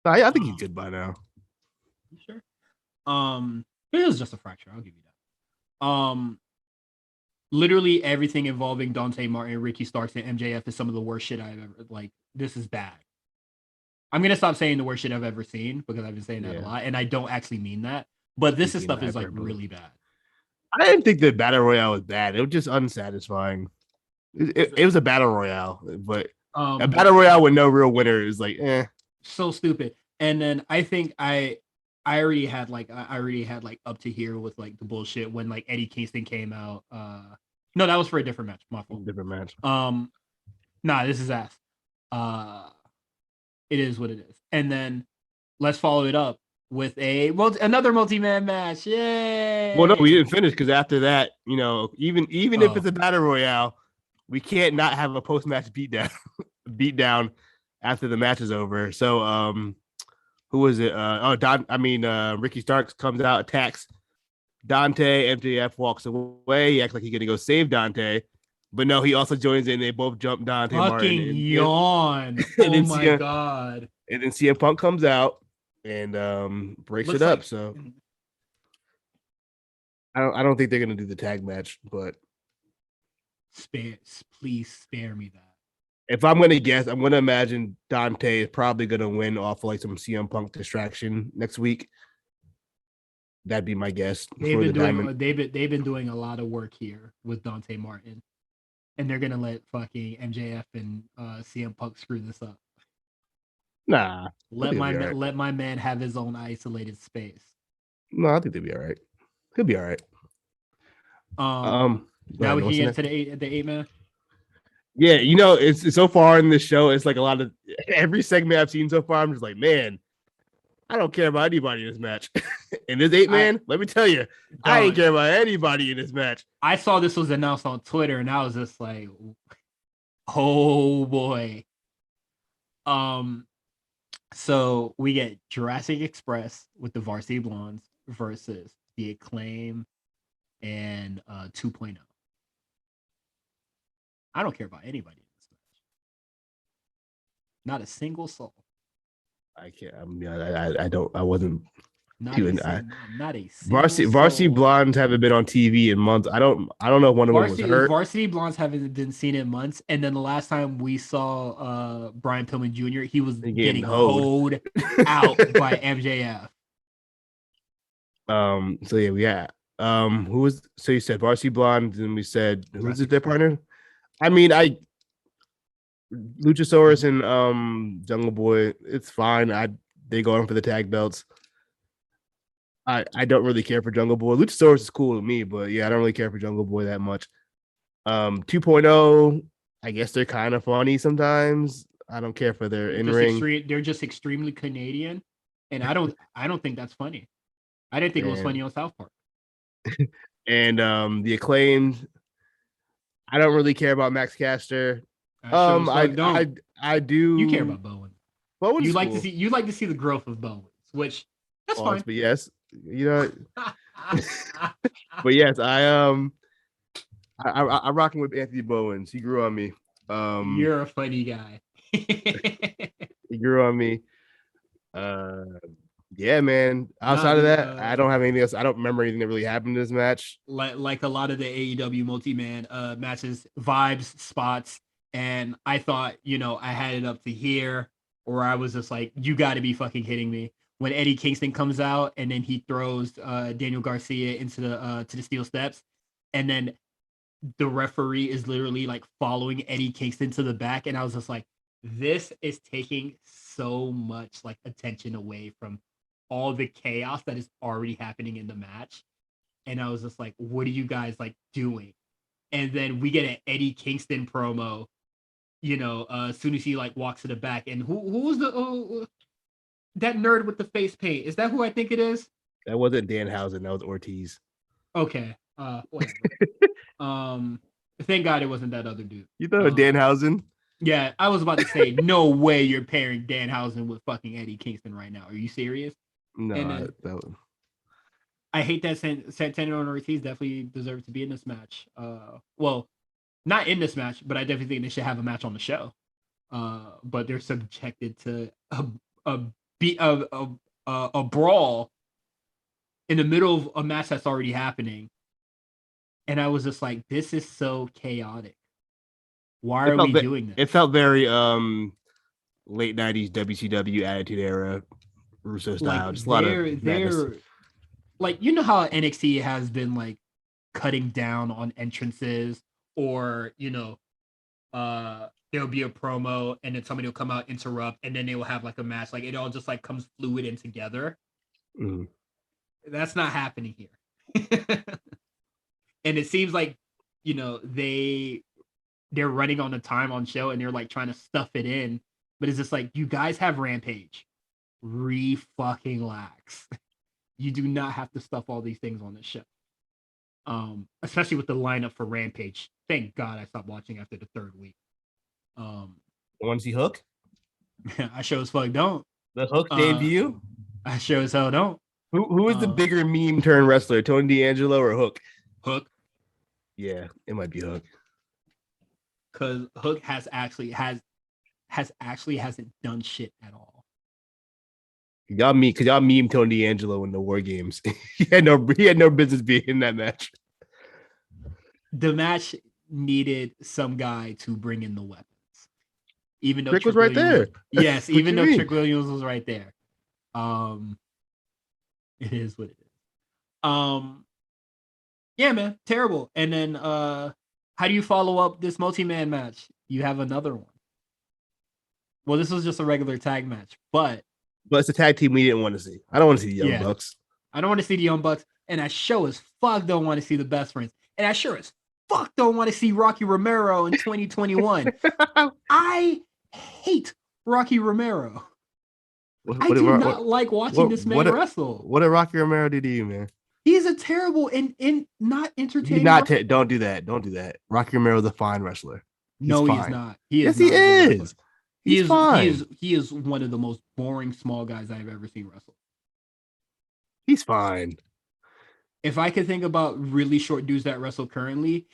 B: I think he's good by now.
A: You sure? It was just a fracture. I'll give you that. Literally everything involving Dante Martin, Ricky Starks, and MJF is some of the worst shit I've ever like. This is bad. I'm gonna stop saying the worst shit I've ever seen because I've been saying that a lot, and I don't actually mean that. But this stuff is like really bad.
B: I didn't think the battle royale was bad. It was just unsatisfying. It was a battle royale, but a
A: Um,
B: battle royale with no real winner is like, eh.
A: so stupid. And then I think I already had like up to here with like the bullshit when like Eddie Kingston came out. No, that was for a different match. My fault.
B: Different match.
A: Nah, this is ass. Uh, it is what it is. And then let's follow it up with another multi-man match.
B: Well, no, we
A: Yay!
B: didn't finish because after that, even if it's a battle royale, we can't not have a post match beatdown after the match is over. So, who was it? Ricky Starks comes out, attacks Dante. MJF walks away. He acts like he's gonna go save Dante, but no, he also joins in. They both jump Dante Martin.
A: Fucking yawn.
B: And
A: Oh
B: then
A: my god.
B: and then CM Punk comes out and breaks
A: Looks
B: it up.
A: like
B: So I don't think they're gonna do the tag match, but
A: please spare me that.
B: if I'm gonna guess, I'm gonna imagine Dante is probably gonna win off of like some CM Punk distraction next week. That'd be my guess.
A: They've been doing a lot of work here with Dante Martin, and they're gonna let fucking MJF and CM Punk screw this up.
B: Nah,
A: Let my man have his own isolated space.
B: No, I think they'll be all right. He'll be all right.
A: Now we can get to the eight man.
B: Yeah, it's so far in this show. It's like a lot of every segment I've seen so far. I'm just like, man, I don't care about anybody in this match. In this 8-man, let me tell you, I ain't care about anybody in this match.
A: I saw this was announced on Twitter, and I was just like, oh boy. So we get Jurassic Express with the Varsity Blondes versus the Acclaim and 2.0. I don't care about anybody in this match. Not a single soul.
B: I can't. I don't. I wasn't.
A: Not a
B: Varsity Blondes haven't been on TV in months. I don't know if one of them was hurt.
A: Varsity Blondes haven't been seen in months. And then the last time we saw Brian Pillman Jr., he was getting hoed out by MJF.
B: So yeah, we had who was so you said Varsity Blondes, and we said who was their partner? I mean, Luchasaurus and Jungle Boy, it's fine. They go on for the tag belts. I don't really care for Jungle Boy. Luchasaurus is cool to me, but yeah, I don't really care for Jungle Boy that much. 2.0, I guess they're kind of funny sometimes. I don't care for their in-ring.
A: They're just extremely Canadian, and I don't think that's funny. I didn't think it was funny on South Park.
B: And the Acclaimed, I don't really care about Max Caster. I do.
A: You care about Bowen.
B: Bowen's
A: you like cool. You like to see the growth of Bowen, which that's fine.
B: But yes, but yes, I'm rocking with Anthony Bowens. He grew on me.
A: You're a funny guy.
B: He grew on me. Yeah, man. Outside of that, I don't have anything else. I don't remember anything that really happened in this match.
A: Like a lot of the AEW multi-man matches, vibes, spots, and I thought, I had it up to here, or I was just like, you got to be fucking kidding me. When Eddie Kingston comes out and then he throws Daniel Garcia into the steel steps, and then the referee is literally like following Eddie Kingston to the back, and I was just like, this is taking so much like attention away from all the chaos that is already happening in the match. And I was just like, what are you guys like doing? And then we get an Eddie Kingston promo, as soon as he like walks to the back. And who was that nerd with the face paint? Is that who I think it is?
B: That wasn't Danhausen. That was Ortiz.
A: Okay. Whatever. Thank God it wasn't that other dude.
B: You thought it was Danhausen?
A: Yeah, I was about to say, no way you're pairing Danhausen with fucking Eddie Kingston right now. Are you serious?
B: No,
A: I hate that Santana and Ortiz definitely deserve to be in this match. Well, not in this match, but I definitely think they should have a match on the show. But they're subjected to a brawl in the middle of a match that's already happening. And I was just like, this is so chaotic. Why are we doing this?
B: It felt very late 90s WCW Attitude Era Russo style. Just a lot of madness.
A: Like, how NXT has been like cutting down on entrances, or there'll be a promo, and then somebody will come out, interrupt, and then they will have like a match. Like it all just like comes fluid and together.
B: Mm.
A: That's not happening here. And it seems like, you know, they're running on the time on show and they're like trying to stuff it in, but it's just like, you guys have Rampage. Fucking lax. You do not have to stuff all these things on the show. Especially with the lineup for Rampage. Thank God I stopped watching after the third week.
B: Want to see Hook?
A: I sure as fuck don't.
B: The Hook debut?
A: I sure as hell don't.
B: Who is the bigger meme turn wrestler, Tony D'Angelo or Hook?
A: Hook.
B: Yeah, it might be Hook.
A: Because Hook hasn't done shit at all.
B: Y'all meme Tony D'Angelo in the War Games. he had no business being in that match.
A: The match needed some guy to bring in the weapons. Even though
B: Trick was right there.
A: Yes, even though Trick Williams was right there. It is what it is. Yeah, man, terrible. And then how do you follow up this multi-man match? You have another one. Well, this was just a regular tag match, but
B: it's a tag team we didn't want to see. I don't want to see the Young Bucks.
A: I don't want to see the Young Bucks, and I sure as fuck don't want to see the Best Friends, and I sure as fuck don't want to see Rocky Romero in 2021. I hate Rocky Romero. I do not like watching this man wrestle.
B: What did Rocky Romero do to you, man?
A: He's a terrible and not entertaining.
B: Don't do that. Don't do that. Rocky Romero is a fine wrestler.
A: He is not.
B: Yes, he is. He's fine.
A: He is one of the most boring small guys I've ever seen wrestle.
B: He's fine.
A: If I could think about really short dudes that wrestle currently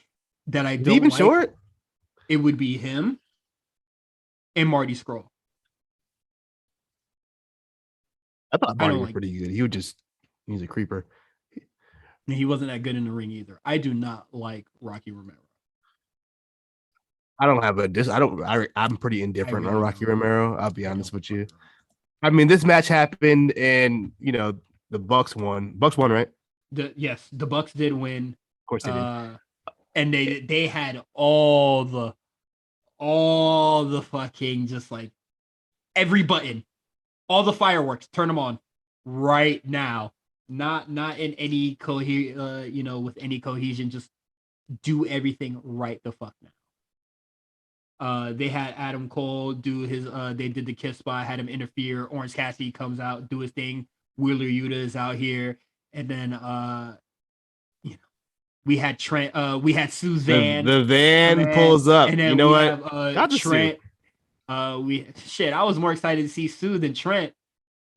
A: that I don't
B: even like, short,
A: it would be him and Marty Scurll.
B: I thought Marty was pretty good. He's a creeper.
A: He wasn't that good in the ring either. I do not like Rocky Romero.
B: I'm pretty indifferent on Rocky Romero. I'll be honest with you. I mean, this match happened and, you know, the Bucks won. Bucks won, right?
A: Yes, the Bucks did win.
B: Of course they did.
A: And they had all the fucking just like every button, all the fireworks, turn them on right now. Not in any with any cohesion, just do everything right the fuck now. They had Adam Cole do his they did the kiss spot, had him interfere. Orange Cassidy comes out, do his thing. Wheeler Yuta is out here, and then we had Trent, we had Suzanne.
B: The van pulls up.
A: And then
B: you know
A: what? Have, Trent. I was more excited to see Sue than Trent.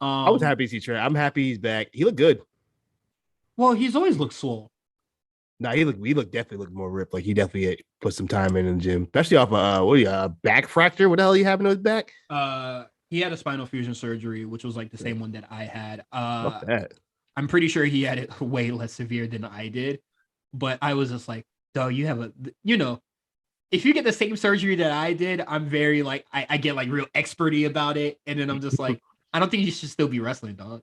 B: I was happy to see Trent. I'm happy he's back. He looked good.
A: Well, he's always looked swole.
B: Nah, he definitely looked more ripped. Like he definitely put some time in the gym, especially off a back fracture. What the hell he happened to his back?
A: He had a spinal fusion surgery, which was like the same one that I had.
B: That.
A: I'm pretty sure he had it way less severe than I did, but I was just like, "Dog, you have if you get the same surgery that I did, I'm very like I get like real experty about it, and then I'm just like, I don't think you should still be wrestling, dog."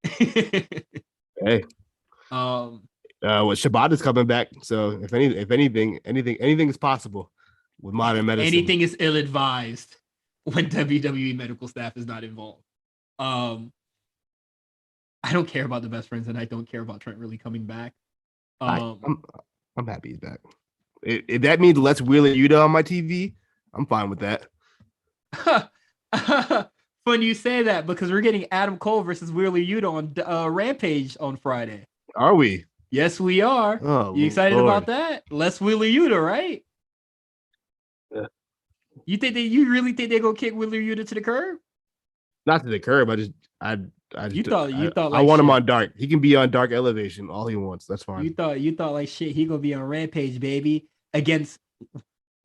B: Hey. Shabbat is coming back, so if anything is possible with modern medicine.
A: Anything is ill-advised when WWE medical staff is not involved. I don't care about the Best Friends, and I don't care about Trent really coming back.
B: I'm happy he's back. If that means let's Wheeler Yuta on my TV, I'm fine with that.
A: Fun you say that, because we're getting Adam Cole versus Wheeler Yuta on Rampage on Friday.
B: Are we?
A: Yes, we are.
B: Oh,
A: you excited about that? Let's Wheeler Yuta, right?
B: Yeah.
A: You really think they're gonna kick Wheeler Yuta to the curb?
B: Not to the curb. I
A: thought
B: want him on dark. He can be on dark elevation all he wants. That's fine.
A: You thought like shit. He gonna be on Rampage, baby, against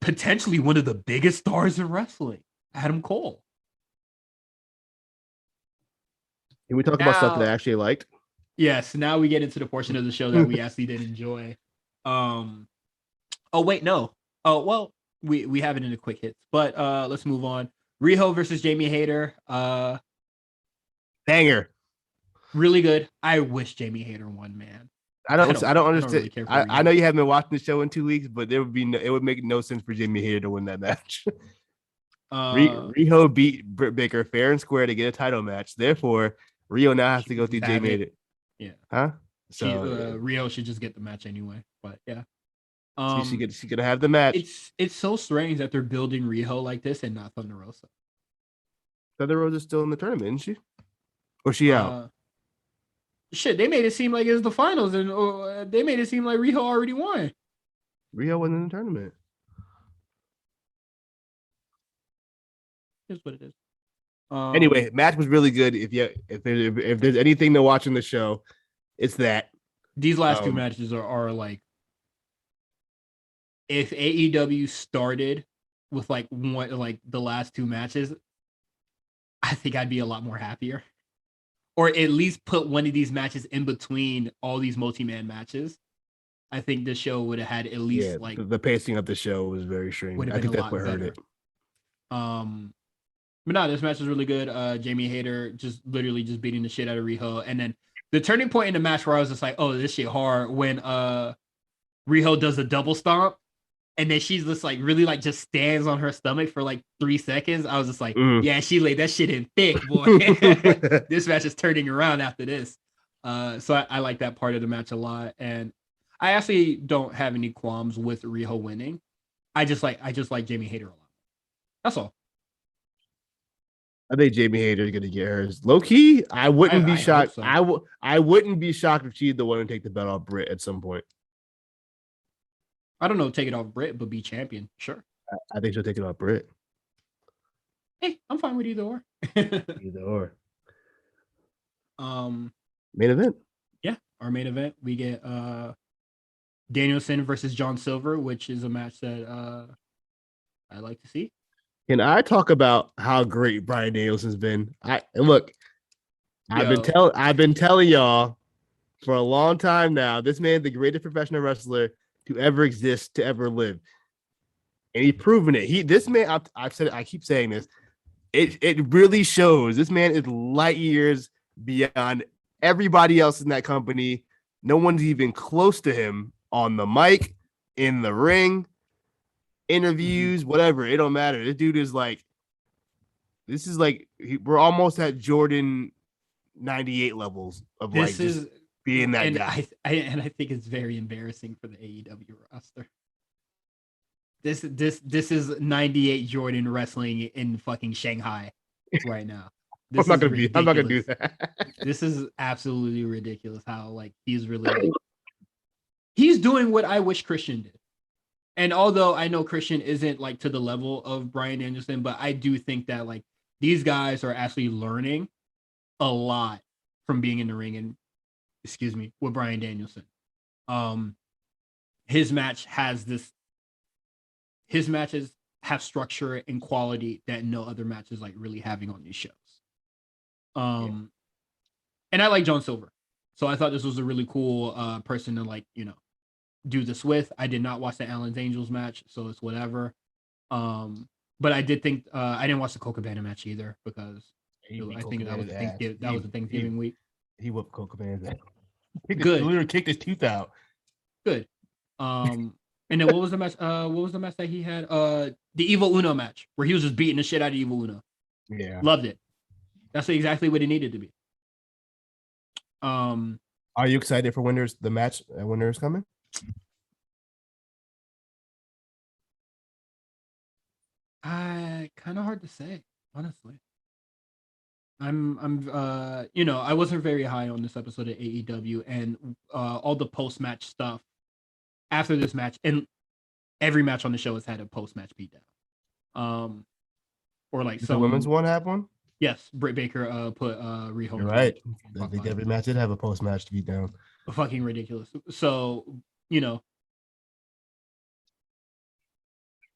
A: potentially one of the biggest stars in wrestling, Adam Cole.
B: Can we talk about stuff that I actually liked?
A: Yes. Now we get into the portion of the show that we actually did enjoy. Oh wait, no. Oh well, we have it in the quick hits, but let's move on. Riho versus Jamie Hayter.
B: Banger.
A: Really good. I wish Jamie Hayter won, man.
B: I don't
A: don't really
B: understand.
A: care for
B: I
A: Riho.
B: know you haven't been watching the show in 2 weeks, but it would make no sense for Jamie Hayter to win that match.
A: Uh,
B: Riho beat Britt Baker fair and square to get a title match. Therefore, Rio now has
A: she
B: to
A: can
B: go through
A: just have
B: Jamie
A: it.
B: Hayter.
A: Yeah,
B: Huh?
A: she
B: So
A: Riho should just get the match anyway. But yeah,
B: she gonna have the match.
A: it's so strange that they're building Riho like this and not Thunder Rosa.
B: Thunder Rosa is still in the tournament, isn't she? Or she out?
A: Uh, shit, they made it seem like it was the finals, and they made it seem like Riho already won.
B: Rio wasn't in the tournament.
A: Here's what it is.
B: Anyway, match was really good. If there's anything to watch in the show, it's that.
A: These last two matches are like, if AEW started with like one like the last two matches, I think I'd be a lot more happier. Or at least put one of these matches in between all these multi-man matches. I think the show would have had at least like
B: the pacing of the show was very strange. I think that's what hurt it.
A: But no, this match was really good. Jamie Hayter just literally just beating the shit out of Riho. And then the turning point in the match where I was just like, oh, this shit hard, when Riho does a double stomp and then she's just like really like just stands on her stomach for like 3 seconds. I was just like, yeah, she laid that shit in thick, boy. This match is turning around after this. So I like that part of the match a lot. And I actually don't have any qualms with Riho winning. I just like Jamie Hayter a lot. That's all.
B: I think Jamie Hayter is going to get hers. Low key, I wouldn't be shocked.
A: So.
B: I wouldn't be shocked if she's the one to take the belt off Britt at some point.
A: I don't know, take it off Britt, but be champion. Sure.
B: I think she'll take it off Britt.
A: Hey, I'm fine with either or.
B: Either or.
A: Main
B: event.
A: Yeah, our main event. We get Danielson versus John Silver, which is a match that I like to see.
B: Can I talk about how great Bryan Danielson's been? I've been telling y'all for a long time now, this man is the greatest professional wrestler to ever exist, to ever live. And he's proven it. This man, I've said it, I keep saying this. It really shows. This man is light years beyond everybody else in that company. No one's even close to him on the mic, in the ring, interviews, whatever. It don't matter. This dude is like, we're almost at Jordan 98 levels of
A: this
B: like just being that guy.
A: I think it's very embarrassing for the AEW roster. This is 98 Jordan wrestling in fucking Shanghai right now.
B: I'm not gonna do that.
A: This is absolutely ridiculous how like he's really like, he's doing what I wish Christian did. And although I know Christian isn't like to the level of Bryan Danielson, but I do think that like these guys are actually learning a lot from being in the ring and with Bryan Danielson. His matches have structure and quality that no other matches like really having on these shows. And I like John Silver. So I thought this was a really cool person to like, do this with. I did not watch the Allen's Angels match, so it's whatever. But I did think I didn't watch the Coca Cabana match either because I think that was the Thanksgiving week.
B: He whooped Coca Cabana's ass.
A: Good.
B: Literally kicked his tooth out.
A: Good. And then what was the match? What was the match that he had? The Evil Uno match where he was just beating the shit out of Evil Uno.
B: Yeah,
A: loved it. That's exactly what it needed to be.
B: Are you excited for Winter's the match? Winter is coming.
A: Kind of hard to say, honestly. I'm I wasn't very high on this episode of AEW and all the post-match stuff after this match, and every match on the show has had a post-match beatdown. Or like
B: the women's one have one?
A: Yes, Britt Baker put Riho.
B: You're right. I think every match did have a post-match beatdown.
A: Fucking ridiculous. So,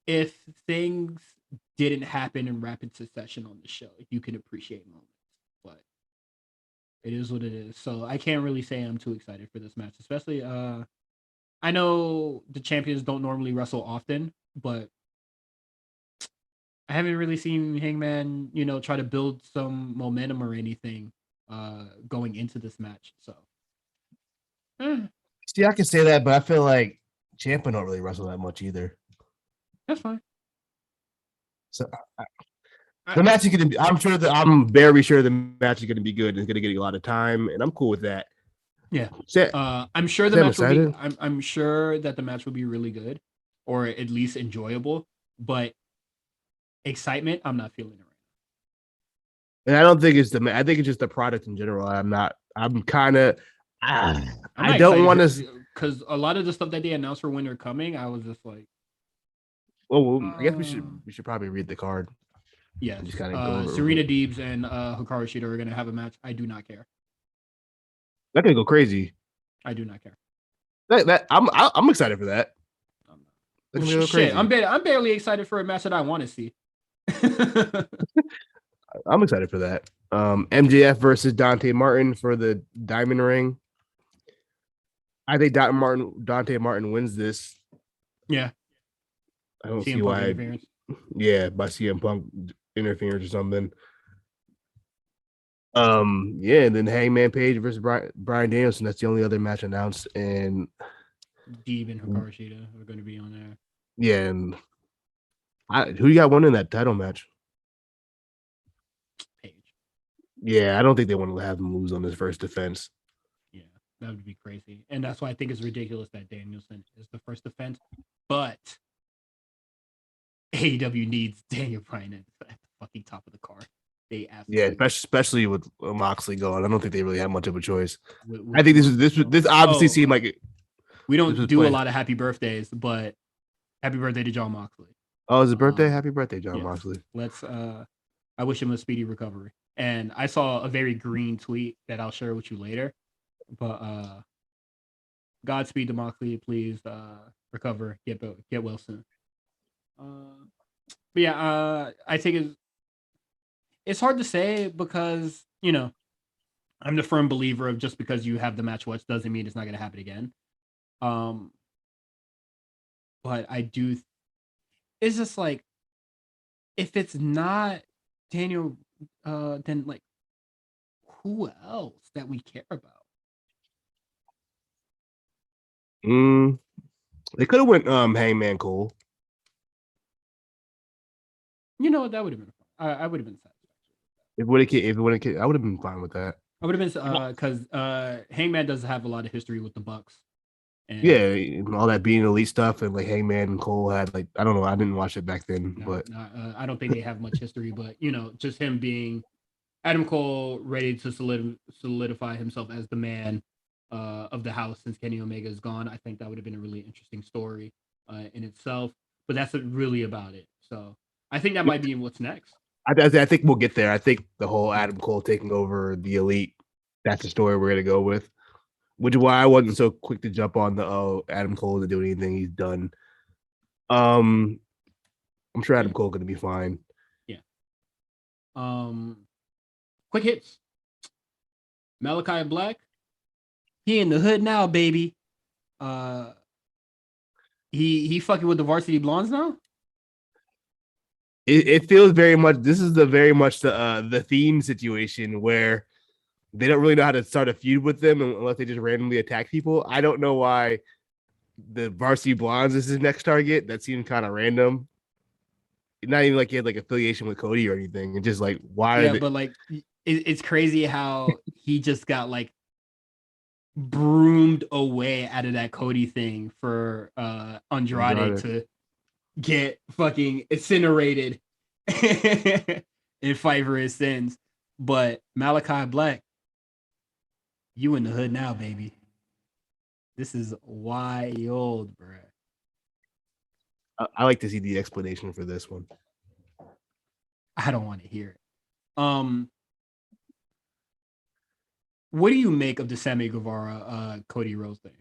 A: if things didn't happen in rapid succession on the show, you can appreciate moments, but it is what it is. So I can't really say I'm too excited for this match, especially I know the champions don't normally wrestle often, but I haven't really seen Hangman, try to build some momentum or anything going into this match. So
B: See, I can say that, but I feel like Ciampa don't really wrestle that much either.
A: That's fine.
B: So the match is gonna be. I'm very sure the match is gonna be good and it's gonna get a lot of time, and I'm cool with that.
A: Yeah.
B: So,
A: I'm sure the
B: I'm
A: match will be.
B: excited.
A: I'm sure that the match will be really good, or at least enjoyable. But excitement, I'm not feeling it right
B: And I don't think it's I think it's just the product in general. I'm kind of.
A: now. I'm
B: I
A: not
B: don't
A: excited
B: want to.
A: because a lot of the stuff that they announced for when they're coming, I was just like,
B: Well, I guess we should probably read the card.
A: yes.
B: And just kind of go over.
A: Serena Deebs and Hikaru Shida are gonna have a match. I do not care.
B: That's gonna go crazy.
A: I do not care.
B: I'm excited for that.
A: Well, shit, I'm barely excited for a match that I want to see.
B: I'm excited for that. MJF versus Dante Martin for the Diamond Ring. I think Dante Martin wins this.
A: Yeah.
B: I don't
A: CM
B: see
A: Punk
B: why.
A: interference.
B: Yeah, by CM Punk interference or something. Yeah, and then Hangman Page versus Brian Danielson. That's the only other match announced. And
A: Deeb and Hikaru Shida are going to be on there.
B: yeah, and who you got winning that title match?
A: Page.
B: Yeah, I don't think they want to have him lose on his first defense.
A: Yeah, that would be crazy. And that's why I think it's ridiculous that Danielson is the first defense. But AEW needs Daniel Bryan at the fucking top of the card. They
B: especially with Moxley going. I don't think they really have much of a choice. I think this obviously seemed like
A: we don't do a lot of happy birthdays, but happy birthday to John Moxley.
B: Oh, it's his birthday? Happy birthday, John Moxley.
A: Let's I wish him a speedy recovery. And I saw a very green tweet that I'll share with you later. But Godspeed to Moxley, please recover, get well soon. But yeah, I think it's hard to say because, you know, I'm the firm believer of just because you have the match once doesn't mean it's not going to happen again. But I do. It's just like, if it's not Daniel, then like, who else that we care about?
B: They could have went Hangman Cole.
A: You know what? That would have been fun. I would have been sad.
B: I would have been fine with that.
A: I would have been because Hangman does have a lot of history with the Bucks.
B: And yeah, all that being elite stuff, and like Hangman and Cole had like I don't know, I didn't watch it back then, but
A: I don't think they have much history. But you know, just him being Adam Cole, ready to solidify himself as the man of the house since Kenny Omega is gone. I think that would have been a really interesting story in itself. But that's really about it. So I think that might be what's next.
B: I think we'll get there. I think the whole Adam Cole taking over the elite, that's the story we're gonna go with. Which is why I wasn't so quick to jump on the Adam Cole to do anything he's done. I'm sure Adam Cole gonna be fine.
A: Yeah. Quick hits. Malachi Black. He in the hood now, baby. He fucking with the Varsity Blondes now.
B: It feels very much. This is very much the theme situation where they don't really know how to start a feud with them unless they just randomly attack people. I don't know why the Varsity Blondes is his next target. That seemed kind of random. Not even like he had like affiliation with Cody or anything. And just like why?
A: Yeah, but like it's crazy how he just got like broomed away out of that Cody thing for Andrade to get fucking incinerated and fight for his sins. But Malachi Black, you in the hood now, baby. This is wild, bro.
B: I like to see the explanation for this one.
A: I don't want to hear it. What do you make of the Sammy Guevara Cody Rhodes thing?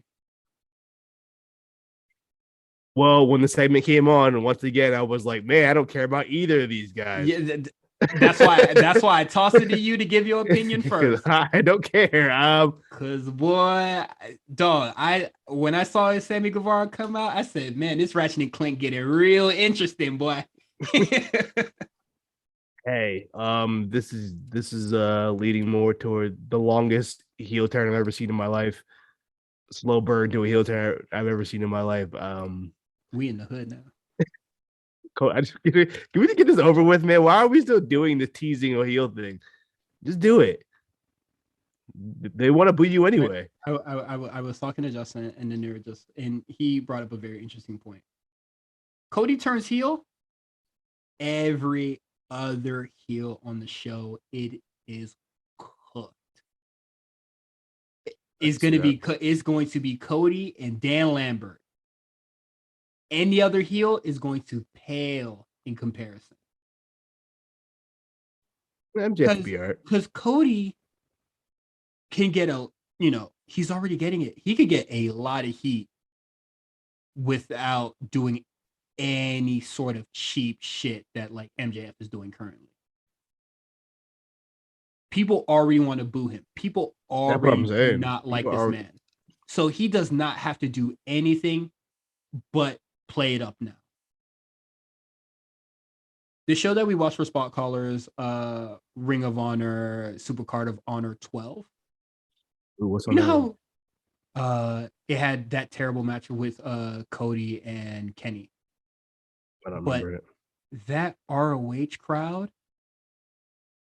B: Well, when the segment came on, and once again, I was like, man, I don't care about either of these guys.
A: Yeah, that's why I tossed it to you to give your opinion first.
B: I don't care.
A: Cause boy, dog, when I saw Sammy Guevara come out, I said, man, this Ratchet and Clank getting real interesting, boy.
B: Hey, this is leading more toward the longest heel turn I've ever seen in my life. slow burn to a heel turn I've ever seen in my life.
A: We in the hood now.
B: Can we just get this over with, man? Why are we still doing the teasing or heel thing? Just do it. They want to boo you anyway.
A: I was talking to Justin, and then and he brought up a very interesting point. Cody turns heel. Every other heel on the show, it is cooked. It's going to be Cody and Dan Lambert. Any other heel is going to pale in comparison.
B: MJF be alright.
A: Because Cody can get he's already getting it. He could get a lot of heat without doing any sort of cheap shit that like MJF is doing currently. People already want to boo him. People already do not like this man. So he does not have to do anything but play it up now. The show that we watched for Spot Callers, Ring of Honor, Supercard of Honor 12.
B: Ooh, what's on
A: how it had that terrible match with Cody and Kenny.
B: I don't remember it.
A: That ROH crowd,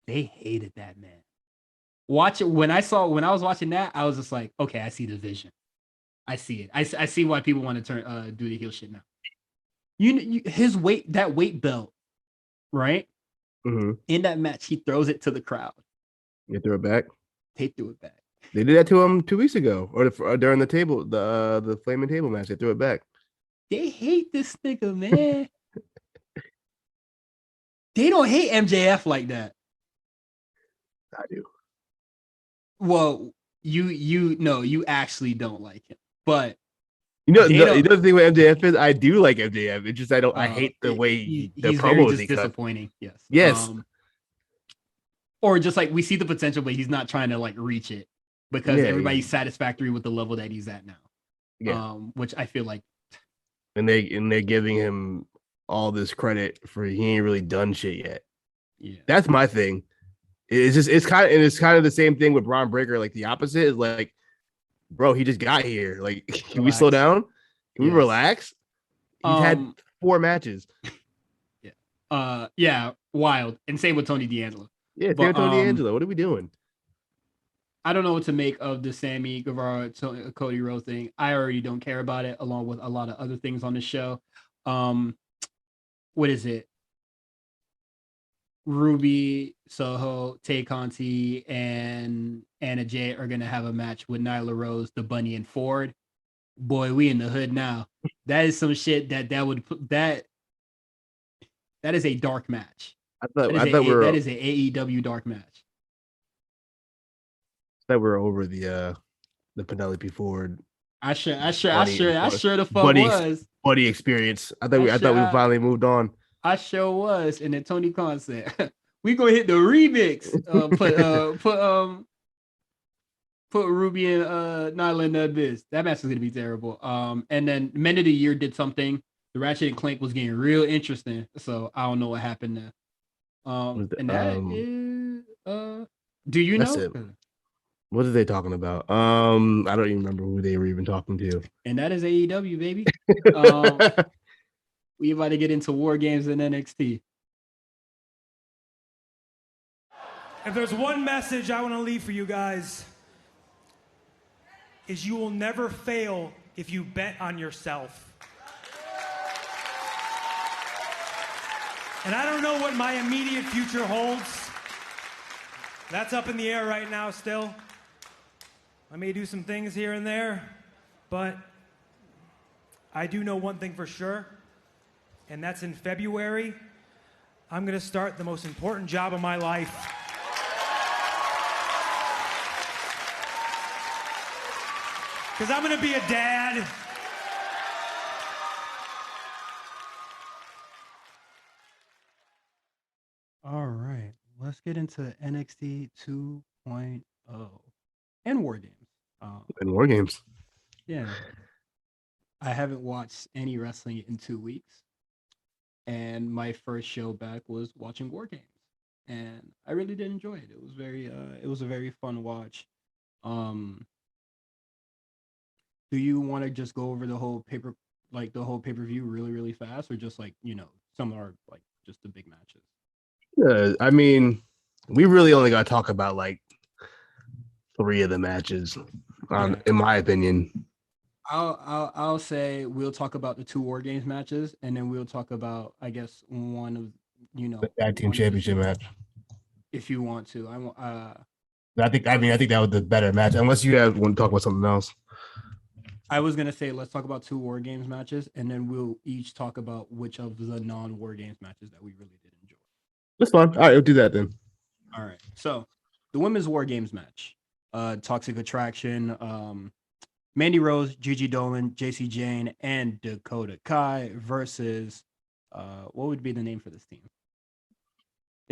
A: they hated that man. Watch it. When I was watching that, I was just like, okay, I see the vision. I see it. I see why people want to do the heel shit now. His weight belt, right?
B: Mm-hmm.
A: In that match, he throws it to the crowd.
B: You threw it back?
A: They threw it back.
B: They did that to him 2 weeks ago, or during the flaming table match. They threw it back.
A: They hate this nigga, man. They don't hate MJF like that.
B: I do.
A: Well, you actually don't like him, but
B: the thing with MJF is I do like MJF. It's just I hate the way
A: he's
B: promos
A: very disappointing. Cut.
B: Yes.
A: Or just like we see the potential, but he's not trying to like reach it because everybody's satisfactory with the level that he's at now.
B: Yeah.
A: Which I feel like,
B: and they're giving him all this credit for he ain't really done shit yet.
A: Yeah,
B: that's my thing. It's kind of the same thing with Braun Breaker. Like the opposite is like, bro, he just got here. Like, can we slow down? Can we relax? He's had 4 matches.
A: Yeah, wild. And same with Tony D'Angelo.
B: Yeah, same with Tony D'Angelo. What are we doing?
A: I don't know what to make of the Sammy Guevara Cody Rhodes thing. I already don't care about it, along with a lot of other things on the show. What is it? Ruby Soho, Tay Conti, and Anna Jay are gonna have a match with Nyla Rose, the Bunny, and Ford. Boy, we in the hood now. That is some shit that is a dark match. That is a AEW dark match.
B: That we're over the Penelope Ford.
A: I sure the fuck was.
B: Buddy experience. I thought we finally moved on.
A: I sure was. And then Tony Khan said, "We gonna hit the remix." Put Ruby and Nyla in the abyss. That match is gonna be terrible. And then Men of the Year did something. The Ratchet and Clank was getting real interesting. So I don't know what happened there. And that is do you know?
B: It. What are they talking about? I don't even remember who they were even talking to.
A: And that is AEW, baby. We about to get into War Games and NXT.
C: If there's one message I want to leave for you guys, is you will never fail if you bet on yourself. And I don't know what my immediate future holds. That's up in the air right now still. I may do some things here and there, but I do know one thing for sure, and that's in February, I'm going to start the most important job of my life. Because I'm going to be a dad.
A: All right, let's get into NXT 2.0 and War Games.
B: And War Games.
A: Yeah. I haven't watched any wrestling in 2 weeks. And my first show back was watching War Games. And I really did enjoy it. It was a very fun watch. do you want to just go over the whole pay-per-view really, really fast, or just like, some are like just the big matches?
B: I mean, we really only got to talk about like 3 of the matches, in my opinion.
A: I'll say we'll talk about the 2 War Games matches, and then we'll talk about, I guess, one of
B: The tag team championship match.
A: if you want to.
B: I think that was the better match, unless you guys want to talk about something else.
A: I was gonna say let's talk about 2 War Games matches, and then we'll each talk about which of the non-War Games matches that we really did enjoy.
B: That's fine. All right, we'll do that then.
A: All right. So the women's War Games match, Toxic Attraction, Mandy Rose, Gigi Dolan, JC Jane, and Dakota Kai versus what would be the name for this team?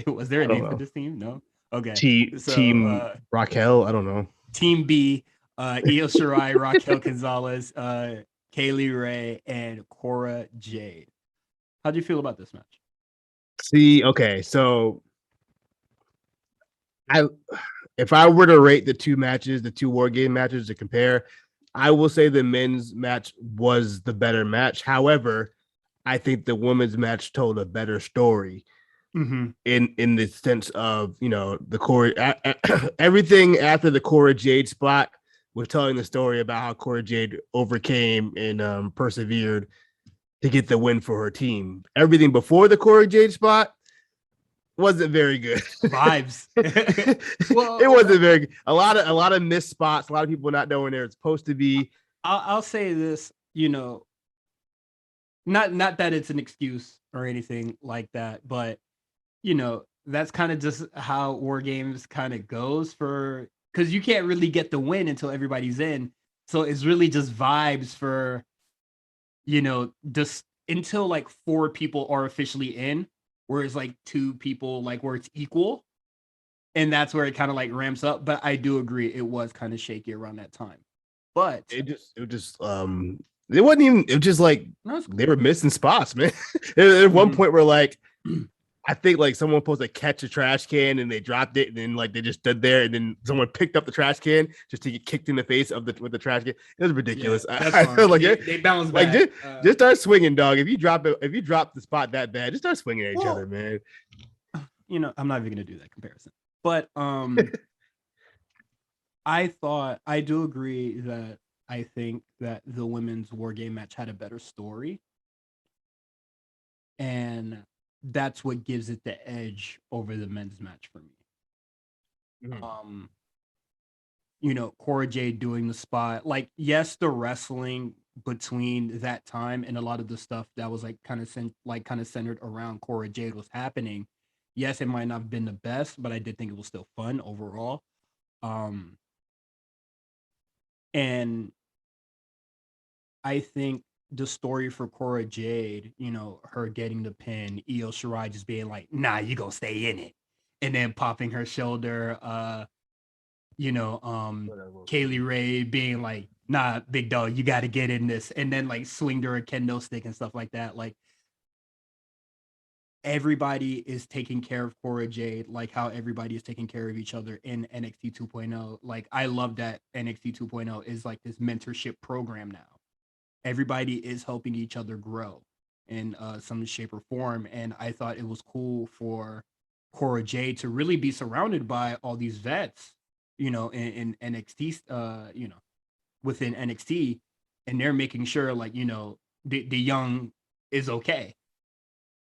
A: Was there a name for this team? No. Okay.
B: Team Raquel. I don't know.
A: Team B, Io Shirai, Raquel Gonzalez, Kaylee Ray, and Cora Jade. How do you feel about this match?
B: See, okay, so if I were to rate the 2 matches, the 2 War Game matches to compare, I will say the men's match was the better match. However, I think the women's match told a better story in the sense of, the Cora, everything after the Cora Jade spot was telling the story about how Cora Jade overcame and persevered to get the win for her team. Everything before the Cora Jade spot wasn't very good.
A: Vibes.
B: Well, it wasn't very good. A lot of missed spots, a lot of people not knowing they're supposed to be.
A: I'll say this, not that it's an excuse or anything like that, but that's kind of just how War Games kind of goes because you can't really get the win until everybody's in. So it's really just vibes for, just until like 4 people are officially in, whereas like 2 people, like where it's equal. And that's where it kind of like ramps up. But I do agree it was kind of shaky around that time. But
B: it wasn't even, it was just like they were missing spots, man. At one point where like I think like someone was supposed to catch a trash can and they dropped it, and then like they just stood there, and then someone picked up the trash can just to get kicked in the face with the trash can. It was ridiculous.
A: Yeah, I feel like they bounced back.
B: Like just start swinging, dog. If you drop the spot that bad, just start swinging at each other, man.
A: I'm not even gonna do that comparison, but I do agree that I think that the women's War Game match had a better story, and that's what gives it the edge over the men's match for me. Cora Jade doing the spot, like, yes, the wrestling between that time and a lot of the stuff that was like kind of centered around Cora Jade was happening. Yes, it might not have been the best, but I did think it was still fun overall. And I think the story for Cora Jade, her getting the pin, Io Shirai just being like, nah, you gonna stay in it. And then popping her shoulder, Kaylee Ray being like, nah, big dog, you gotta get in this. And then like swing her a kendo stick and stuff like that. Like, everybody is taking care of Cora Jade, like how everybody is taking care of each other in NXT 2.0. Like, I love that NXT 2.0 is like this mentorship program now. Everybody is helping each other grow in some shape or form. And I thought it was cool for Cora Jade to really be surrounded by all these vets, in NXT, within NXT. And they're making sure, like, the young is okay.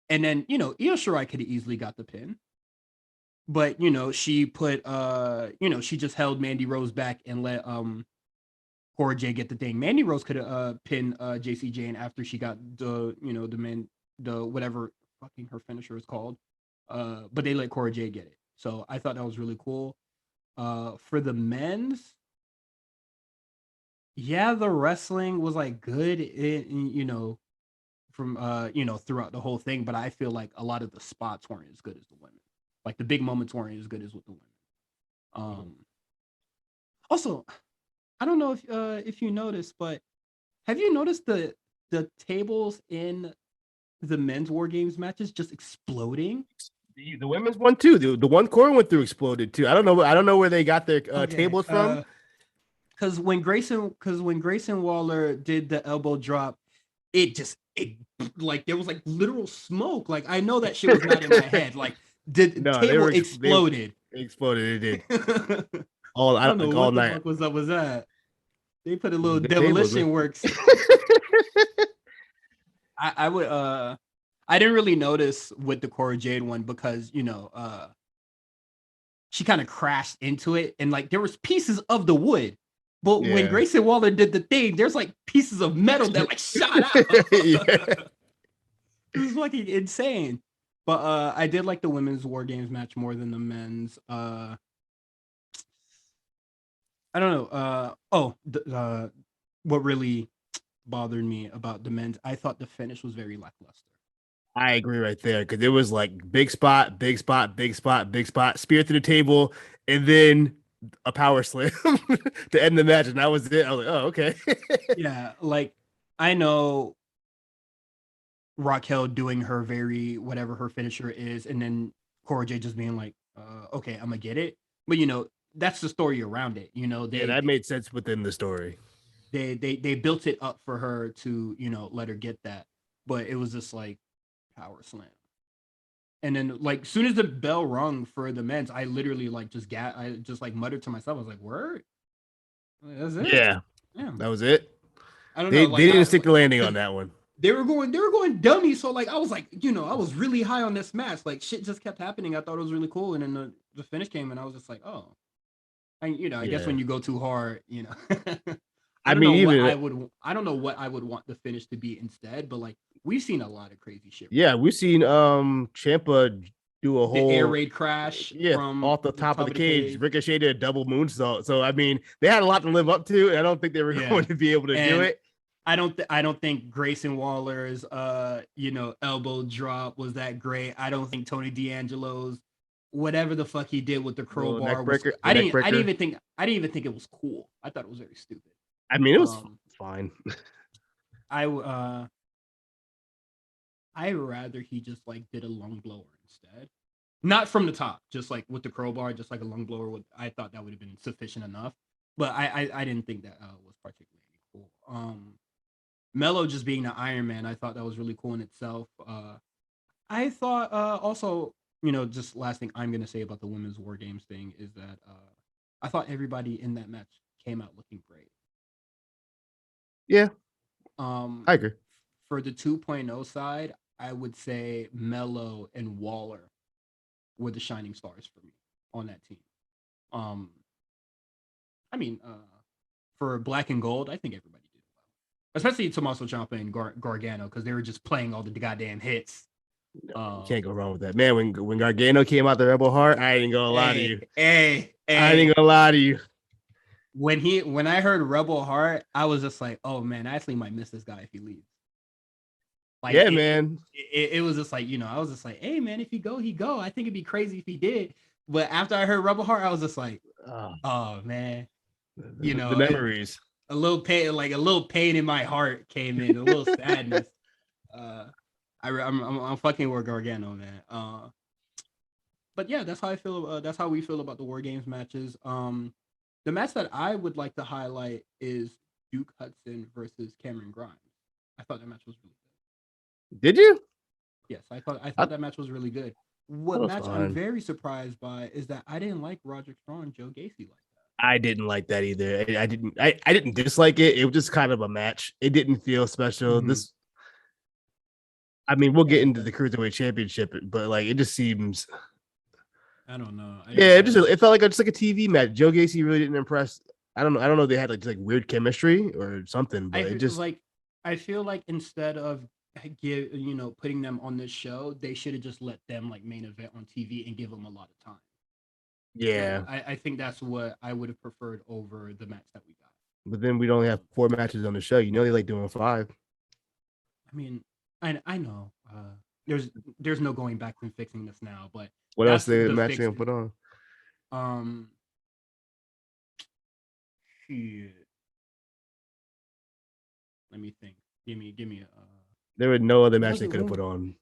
A: And then, Io Shirai could have easily got the pin. But, she put, she just held Mandy Rose back and let Cora Jade get the thing. Mandy Rose could have pinned JC Jane after she got the whatever fucking her finisher is called. But they let Cora Jade get it. So I thought that was really cool. For the men's, yeah, the wrestling was like good from throughout the whole thing, but I feel like a lot of the spots weren't as good as the women. Like the big moments weren't as good as with the women. Also, I don't know if you noticed, but have you noticed the tables in the men's War Games matches just exploding?
B: The women's one too. The one Cora went through exploded too. I don't know where they got their tables from.
A: because when Grayson Waller did the elbow drop, it like there was like literal smoke. Like I know that shit was not in my head. Like the
B: No,
A: table exploded.
B: They exploded. It did.
A: I don't know what the fuck was up with that. They put a little demolition works. I would I didn't really notice with the Cora Jade one because she kind of crashed into it and like there was pieces of the wood. But when Grayson Waller did the thing, there's like pieces of metal that like shot out. It was fucking insane. But I did like the women's War Games match more than the men's. I don't know. What really bothered me about the men's, I thought the finish was very lackluster.
B: I agree right there because it was like big spot, spear through the table, and then a power slam to end the match, and that was it. I was like, oh, okay.
A: Yeah, like I know Raquel doing her whatever her finisher is, and then Cora Jade just being like, okay, I'm gonna get it. But that's the story around it.
B: That made sense within the story.
A: They built it up for her to, let her get that. But it was just like power slam. And then like soon as the bell rung for the men's, I literally like I just like muttered to myself. I was like, word? That's it?
B: Yeah. That was it.
A: I don't know.
B: They didn't stick the landing on that one.
A: They were going dummy. So like I was like, I was really high on this match. Like shit just kept happening. I thought it was really cool. And then the finish came and I was just like, oh. I guess when you go too hard, I don't know what I would want the finish to be instead, but like we've seen a lot of crazy shit.
B: Yeah, we've seen Ciampa do a whole
A: air raid crash
B: from off the top of the cage. Ricochet did a double moonsault. So I mean, they had a lot to live up to, and I don't think they were going to be able to do it.
A: I don't think Grayson Waller's elbow drop was that great. I don't think Tony D'Angelo's whatever the fuck he did with the crowbar was, I didn't even think it was cool. I thought it was very stupid.
B: I mean, it was fine.
A: I rather he just like did a lung blower instead. Not from the top, just like with the crowbar, just like a lung blower. I thought that would have been sufficient enough. But I didn't think that was particularly cool. Melo just being the Iron Man, I thought that was really cool in itself. I thought also, just last thing I'm gonna say about the women's War Games thing is that I thought everybody in that match came out looking great.
B: Yeah. I agree.
A: For the 2.0 side, I would say Melo and Waller were the shining stars for me on that team. I mean, for Black and Gold, I think everybody did well, especially Tommaso Ciampa and Gargano because they were just playing all the goddamn hits.
B: You can't go wrong with that, man. When Gargano came out the Rebel Heart, I ain't gonna lie to you. I ain't gonna lie to you.
A: When I heard Rebel Heart, I was just like, oh man, I actually might miss this guy if he leaves. Like,
B: man.
A: It was just like, I was just like, hey man, if he go, he go. I think it'd be crazy if he did. But after I heard Rebel Heart, I was just like, oh man.
B: The memories.
A: A little pain in my heart came in, a little sadness. I'm fucking with Gargano, man. But yeah, that's how I feel. That's how we feel about the War Games matches. The match that I would like to highlight is Duke Hudson versus Cameron Grimes. I thought that match was really good.
B: Did you?
A: Yes, I thought that match was really good. What match I'm very surprised by is that I didn't like Roderick Strong and Joe Gacy like that.
B: I didn't like that either. I didn't dislike it. It was just kind of a match. It didn't feel special.
A: Mm-hmm.
B: We'll get into the Cruiserweight Championship, but like it just seems.
A: I don't know.
B: It felt like just like a TV match. Joe Gacy really didn't impress. I don't know. They had like weird chemistry or something, but it just
A: like I feel like instead of putting them on this show, they should have just let them like main event on TV and give them a lot of time.
B: Yeah,
A: so I think that's what I would have preferred over the match that we got.
B: But then we'd only have 4 matches on the show. They like doing 5.
A: I mean, I know there's no going back and fixing this now, but
B: what else the match gonna put on?
A: Shit. Let me think. Give me a.
B: There were no other match they could have put on.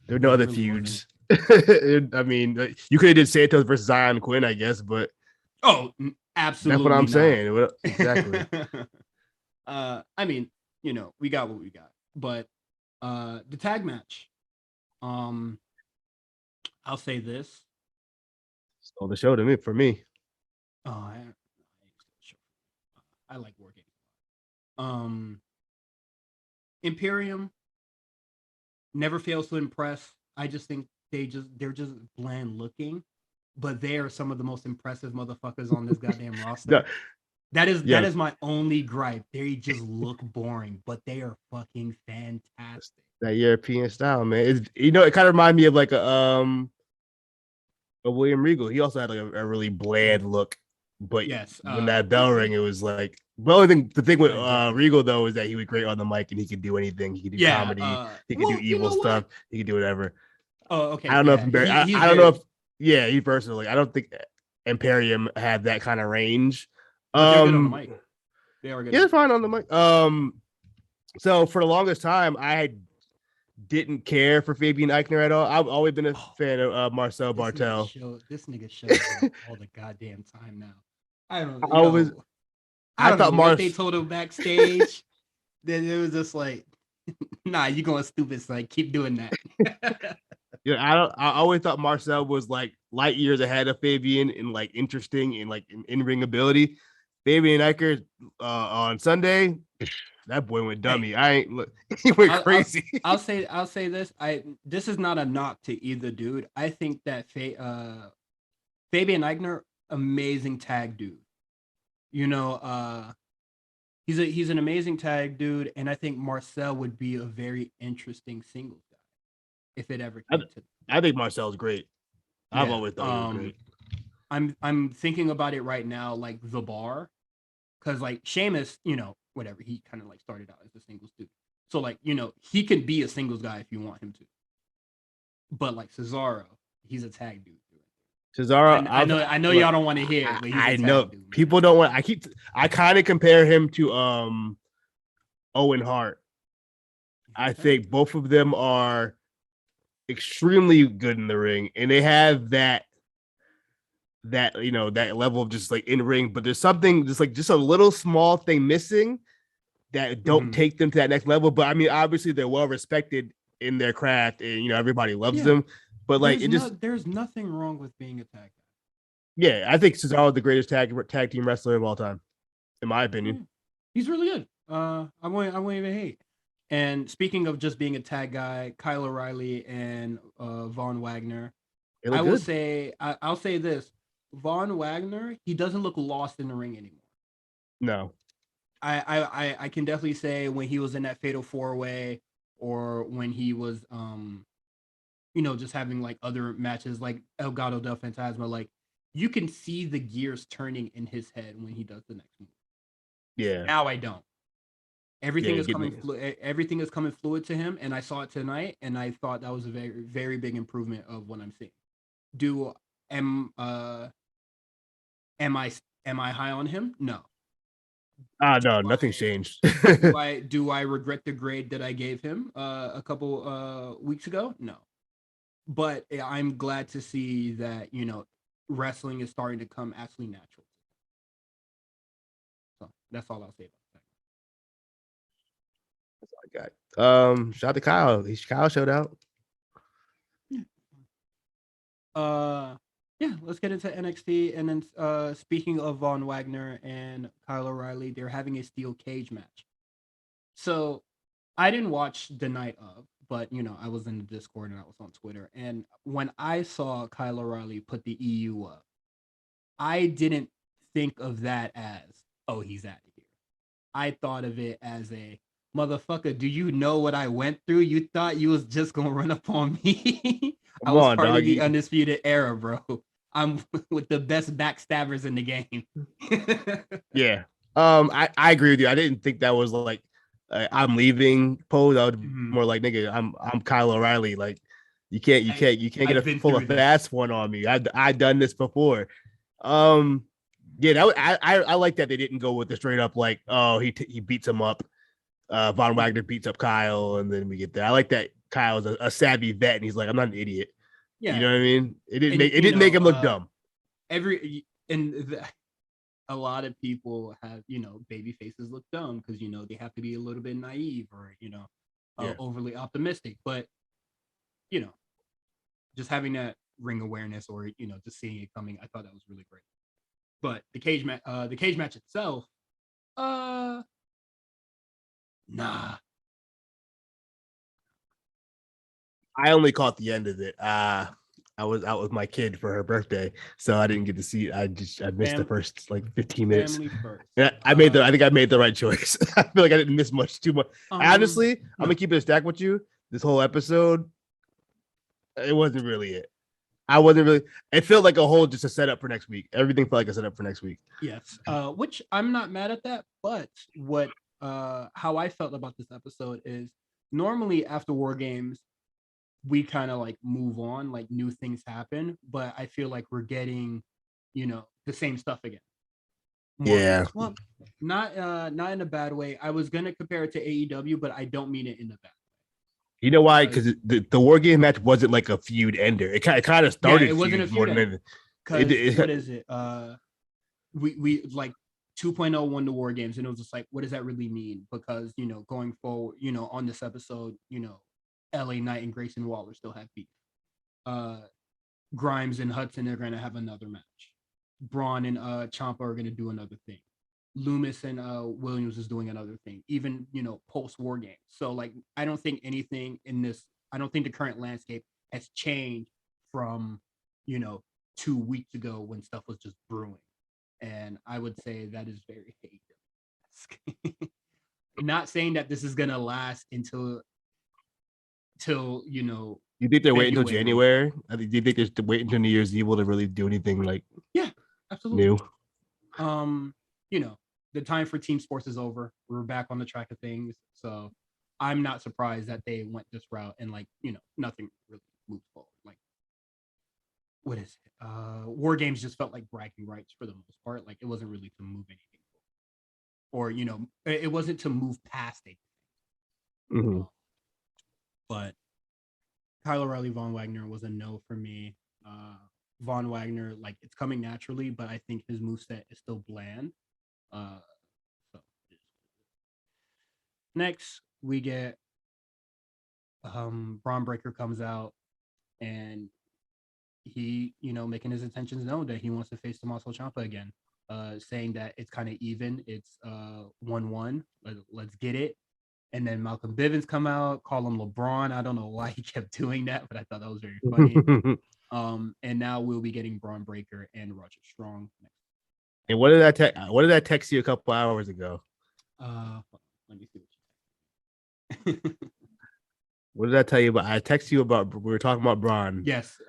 B: There were no other feuds. I mean, you could have did Santos versus Zion Quinn, I guess, but
A: Oh, absolutely.
B: That's what I'm
A: not.
B: saying. Exactly.
A: I mean, we got what we got. But the tag match, I'll say this.
B: Stole the show to me for me.
A: Oh, I like working. Imperium never fails to impress. I just think they're just bland looking, but they are some of the most impressive motherfuckers on this goddamn roster. That is my only gripe. They just look boring, but they are fucking fantastic.
B: That European style, man. It kind of reminded me of like a William Regal. He also had like a really bland look, but
A: yes,
B: when that bell rang, it was like. The thing with Regal though is that he was great on the mic and he could do anything. He could do comedy. He could do evil stuff. He could do whatever.
A: Oh, okay.
B: I don't know if I don't know if he personally. I don't think Imperium had that kind of range.
A: But they're good on the mic. They are good.
B: Yeah, they're fine on the mic. So for the longest time, I didn't care for Fabian Eichner at all. I've always been a fan of Marcel Bartel.
A: This nigga shows all the goddamn time now. I don't know.
B: I thought
A: what they told him backstage. Then it was just like, nah, you going stupid, son. Keep doing that.
B: Yeah, I always thought Marcel was like light years ahead of Fabian in like interesting and like in-ring ability. Fabian Eicher on Sunday, that boy went dummy. He went crazy.
A: I'll say this. This is not a knock to either dude. I think that Fabian Eichner, amazing tag dude. He's an amazing tag dude, and I think Marcel would be a very interesting singles guy if it ever came to that.
B: I think Marcel's great. Yeah. I've always thought he was great.
A: I'm thinking about it right now, like The Bar, because like Sheamus, whatever, he kind of like started out as a singles dude. So like, he can be a singles guy if you want him to. But like Cesaro, he's a tag dude.
B: Cesaro,
A: I know y'all don't want to hear it, but
B: I know dude, people don't want. I kind of compare him to Owen Hart. I think both of them are extremely good in the ring, and they have that level of just like in ring. But there's something just a little small thing missing that don't take them to that next level. But I mean, obviously they're well respected in their craft, and everybody loves them. But like
A: there's nothing wrong with being a tag guy.
B: Yeah, I think Cesaro is the greatest tag team wrestler of all time, in my opinion.
A: He's really good. I won't even hate. And speaking of just being a tag guy, Kyle O'Reilly and Von Wagner, I'll say this: Von Wagner, he doesn't look lost in the ring anymore.
B: No,
A: I can definitely say when he was in that Fatal 4-Way, or when he was just having like other matches like El Gato del Fantasma, like you can see the gears turning in his head when he does the next move.
B: Yeah.
A: Now I don't. Everything is coming fluid to him, and I saw it tonight, and I thought that was a very, very big improvement of what I'm seeing. Am I high on him? No.
B: No, nothing's changed.
A: do I regret the grade that I gave him a couple weeks ago? No. But I'm glad to see that, wrestling is starting to come actually natural. So that's all I'll say about that.
B: That's all I got. Shout out to Kyle. Kyle showed out.
A: Yeah, let's get into NXT. And then speaking of Von Wagner and Kyle O'Reilly, they're having a steel cage match. So I didn't watch the night of, but I was in the Discord and I was on Twitter. And when I saw Kyle O'Reilly put the EU up, I didn't think of that as, oh, he's out of here. I thought of it as a, motherfucker, do you know what I went through? You thought you was just gonna run up on me? I was part of the Undisputed Era, bro. I'm with the best backstabbers in the game.
B: Yeah. I agree with you. I didn't think that was like I'm leaving pose. I would more like, nigga, I'm Kyle O'Reilly. Like you can't get a full of fast one on me. I've done this before. Yeah, I like that they didn't go with the straight up like, oh, he beats him up. Von Wagner beats up Kyle, and then we get there. I like that Kyle's a savvy vet, and he's like, I'm not an idiot. Yeah, you know what I mean. It didn't make him look dumb.
A: a lot of people have, baby faces look dumb because, they have to be a little bit naive or, overly optimistic. But, you know, just having that ring awareness or, just seeing it coming, I thought that was really great. But the cage match itself, nah.
B: I only caught the end of it. I was out with my kid for her birthday, so I didn't get to see it. I missed the first like 15 minutes.
A: Family first.
B: Yeah, I think I made the right choice. I feel like I didn't miss too much. Honestly, I'm gonna keep it a stack with you. This whole episode, it wasn't really it. It felt like a whole just a setup for next week. Everything felt like a setup for next week.
A: Yes. Which I'm not mad at that, but how I felt about this episode is normally after War Games, we kind of like move on, like new things happen, but I feel like we're getting, the same stuff again.
B: Yeah.
A: Well, not in a bad way. I was gonna compare it to AEW, but I don't mean it in the bad.
B: You know why? Because the War Game match wasn't like a feud ender. It kind of started.
A: Yeah, it wasn't a feud more than because what is it? We like 2.0 won the War Games, and it was just like, what does that really mean? Because going forward, on this episode, LA Knight and Grayson Waller still have beef. Grimes and Hudson are gonna have another match. Braun and Ciampa are gonna do another thing. Loomis and Williams is doing another thing. Even post War Games. So like, I don't think anything in this. I don't think the current landscape has changed from 2 weeks ago when stuff was just brewing. And I would say that is very hate. Not saying that this is gonna last until
B: You think they're waiting until January? Do you think they're waiting until New Year's Eve to really do anything like?
A: Yeah, absolutely.
B: New.
A: The time for team sports is over. We're back on the track of things. So I'm not surprised that they went this route and like, nothing really moved forward. Like, what is it? War Games just felt like bragging rights for the most part. Like, it wasn't really to move anything forward. Or, it wasn't to move past it.
B: Mm-hmm.
A: But Kyle O'Reilly, Von Wagner was a no for me. Von Wagner, like, it's coming naturally, but I think his moveset is still bland. So next we get Braun Breaker comes out and he, making his intentions known that he wants to face Tommaso Ciampa again, saying that it's kind of even. It's 1-1. Let's get it. And then Malcolm Bivens come out, call him LeBron. I don't know why he kept doing that, but I thought that was very funny. And now we'll be getting Braun Breaker and Roger Strong next.
B: And what did I text you a couple hours ago?
A: Let me see what you
B: What did I tell you about? I texted you about. We were talking about Braun.
A: Yes.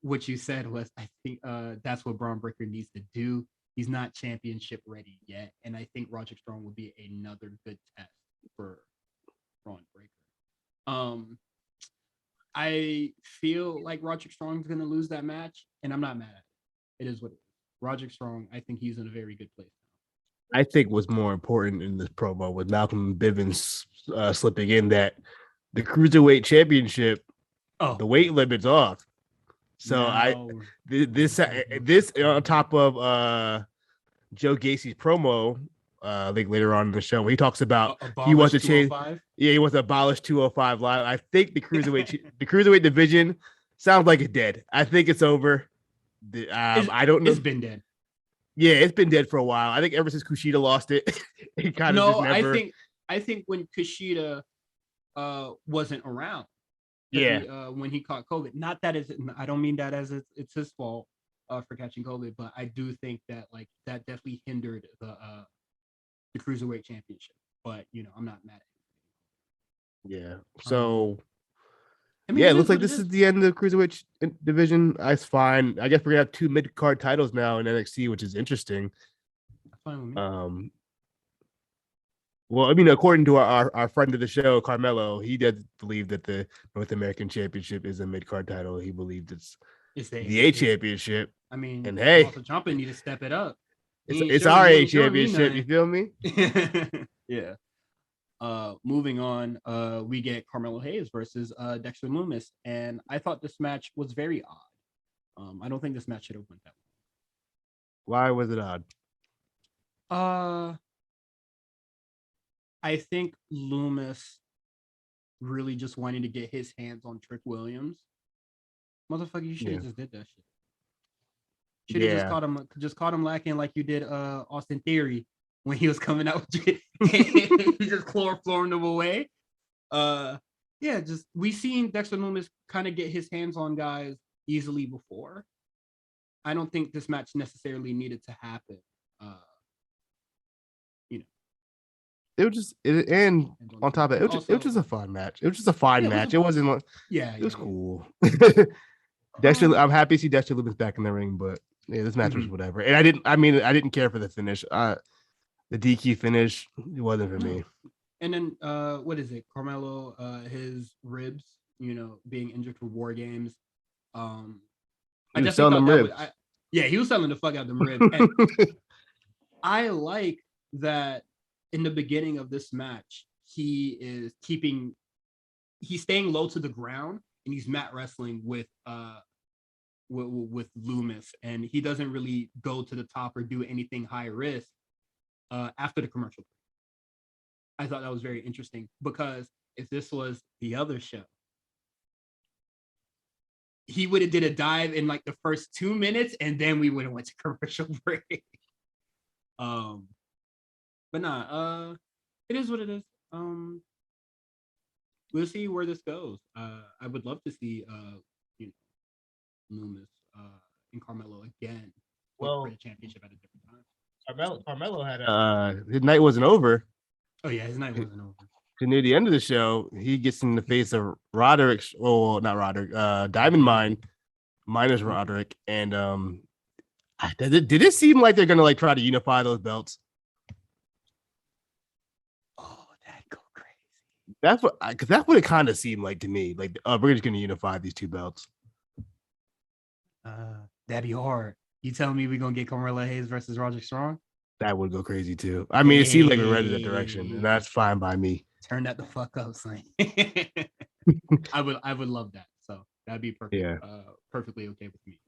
A: What you said was, I think that's what Braun Breaker needs to do. He's not championship ready yet, and I think Roger Strong will be another good test for Braun Breaker. I feel like Roger Strong's gonna lose that match, and I'm not mad at it. It is what it is. Roger Strong, I think he's in a very good place now.
B: I think what's more important in this promo with Malcolm Bivens slipping in that the Cruiserweight Championship, the weight limit's off. So this on top of Joe Gacy's promo, I think later on in the show, where he talks about he wants to change. Yeah, he wants to abolish 205 Live. I think the cruiserweight division sounds like it's dead. I think it's over. I don't know.
A: It's been dead.
B: Yeah, it's been dead for a while. I think ever since Kushida lost it, it kind of just never.
A: I think when Kushida wasn't around.
B: Yeah.
A: When he caught COVID. Not that I don't mean that as it's his fault for catching COVID, but I do think that like that definitely hindered the Cruiserweight Championship. But I'm not mad at
B: it. Yeah. So it looks like this is the end of the Cruiserweight division. That's fine. I guess we're gonna have 2 mid-card titles now in NXT, which is interesting.
A: That's fine with me.
B: Well, I mean, according to our friend of the show, Carmelo, he does believe that the North American Championship is a mid-card title. He believes it's the A Championship.
A: I mean,
B: and hey,
A: also Ciampa need to step it up.
B: It's our A Championship. You feel me?
A: Yeah. Moving on, we get Carmelo Hayes versus Dexter Lumis, and I thought this match was very I don't think this match should have went that
B: Why was it odd?
A: way. I think Loomis really just wanted to get his hands on Trick Williams. Motherfucker, you should have just did that shit. Should have just caught him lacking like you did Austin Theory when he was coming out. He just chloroformed him away. Just we seen Dexter Loomis kind of get his hands on guys easily before. I don't think this match necessarily needed to happen.
B: It was just and on top of it, it was just a fun match. It was just a fine match. It wasn't like it was cool. Dexter, I'm happy to see Dexter Loomis back in the ring, but yeah, this match was whatever. And I didn't care for the finish. The DQ finish, it wasn't for me.
A: And then what is it? Carmelo, his ribs, being injured for War Games.
B: He was selling them ribs.
A: He was selling the fuck out them ribs. And I like that in the beginning of this match, he's staying low to the ground and he's mat wrestling with Loomis, and he doesn't really go to the top or do anything high risk after the commercial. I thought that was very interesting, because if this was the other show, he would have did a dive in like the first 2 minutes and then we would have went to commercial break. But nah, it is what it is. We'll see where this goes. I would love to see Loomis and Carmelo again for the championship at a different time.
B: Carmelo had his night wasn't over.
A: Oh yeah, his night wasn't over.
B: Near the end of the show, he gets in the face of Roderick. Oh, not Roderick. Diamond Mine, minus Roderick, and did it seem like they're gonna like try to unify those belts? That's what it kind of seemed like to me. Like, we're just gonna unify these two belts.
A: That'd be hard. You telling me we're gonna get Carmelo Hayes versus Roderick Strong?
B: That would go crazy too. I mean, it seemed like we're ready that direction, and that's fine by me.
A: Turn that the fuck up, son. I would love that. So that'd be perfect.
B: Yeah.
A: Perfectly okay with me.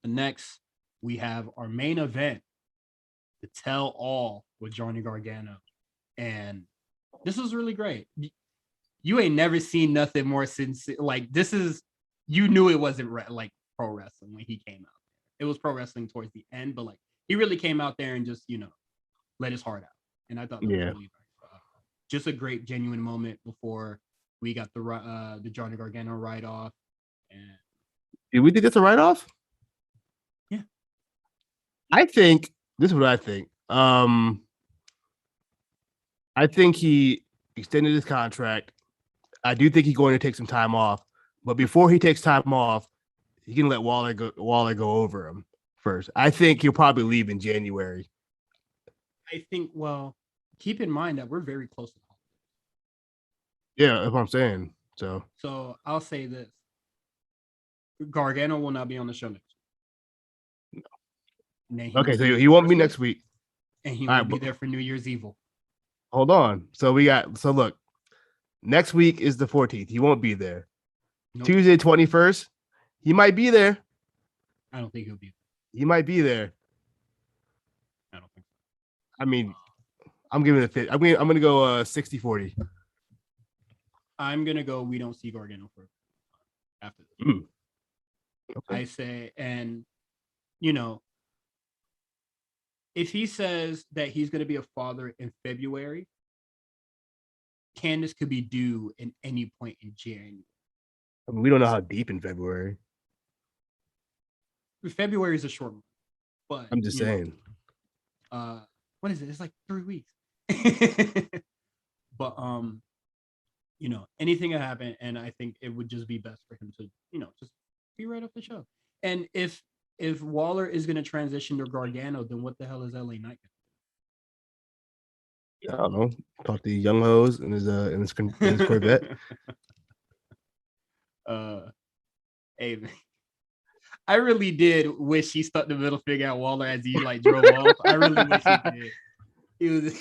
A: Next, we have our main event, the Tell All with Johnny Gargano, and this was really great. You ain't never seen nothing more sincere. Like, this is, you knew it wasn't like pro wrestling when he came out. It was pro wrestling towards the end, but like he really came out there and just let his heart out. And I thought that was really just a great genuine moment before we got the Johnny Gargano write off. And
B: did we think it's a write off?
A: Yeah,
B: I think this is what I think. I think he extended his contract. I do think he's going to take some time off, but before he takes time off, he can let Waller go over him first. I think he'll probably leave in January.
A: I think. Well, keep in mind that we're very close to the holidays.
B: Yeah, that's what I'm saying. So
A: I'll say this: Gargano will not be on the show next week.
B: No. Okay, so he won't be next week,
A: and he won't be there for New Year's Evil.
B: Hold on. So look, next week is the 14th. He won't be there. Nope. Tuesday, 21st, he might be there.
A: I don't think he'll be there.
B: He might be there.
A: I don't think so.
B: I mean, I'm giving it a fit. I'm going to go 60-40.
A: I'm going to go we don't see Gargano for after this. Okay. I say, and, if he says that he's going to be a father in February, Candace could be due in any point in January.
B: I mean, we don't know how deep in February.
A: February is a short month, but
B: I'm just saying.
A: What is it? It's like 3 weeks. But anything can happen, and I think it would just be best for him to, just be right off the show. And if Waller is going to transition to Gargano, then what the hell is LA Knight?
B: I don't know. Talk to young hoes in his Corvette.
A: Hey, man. I really did wish he stuck the middle finger at Waller as he drove off. I really wish he did. He was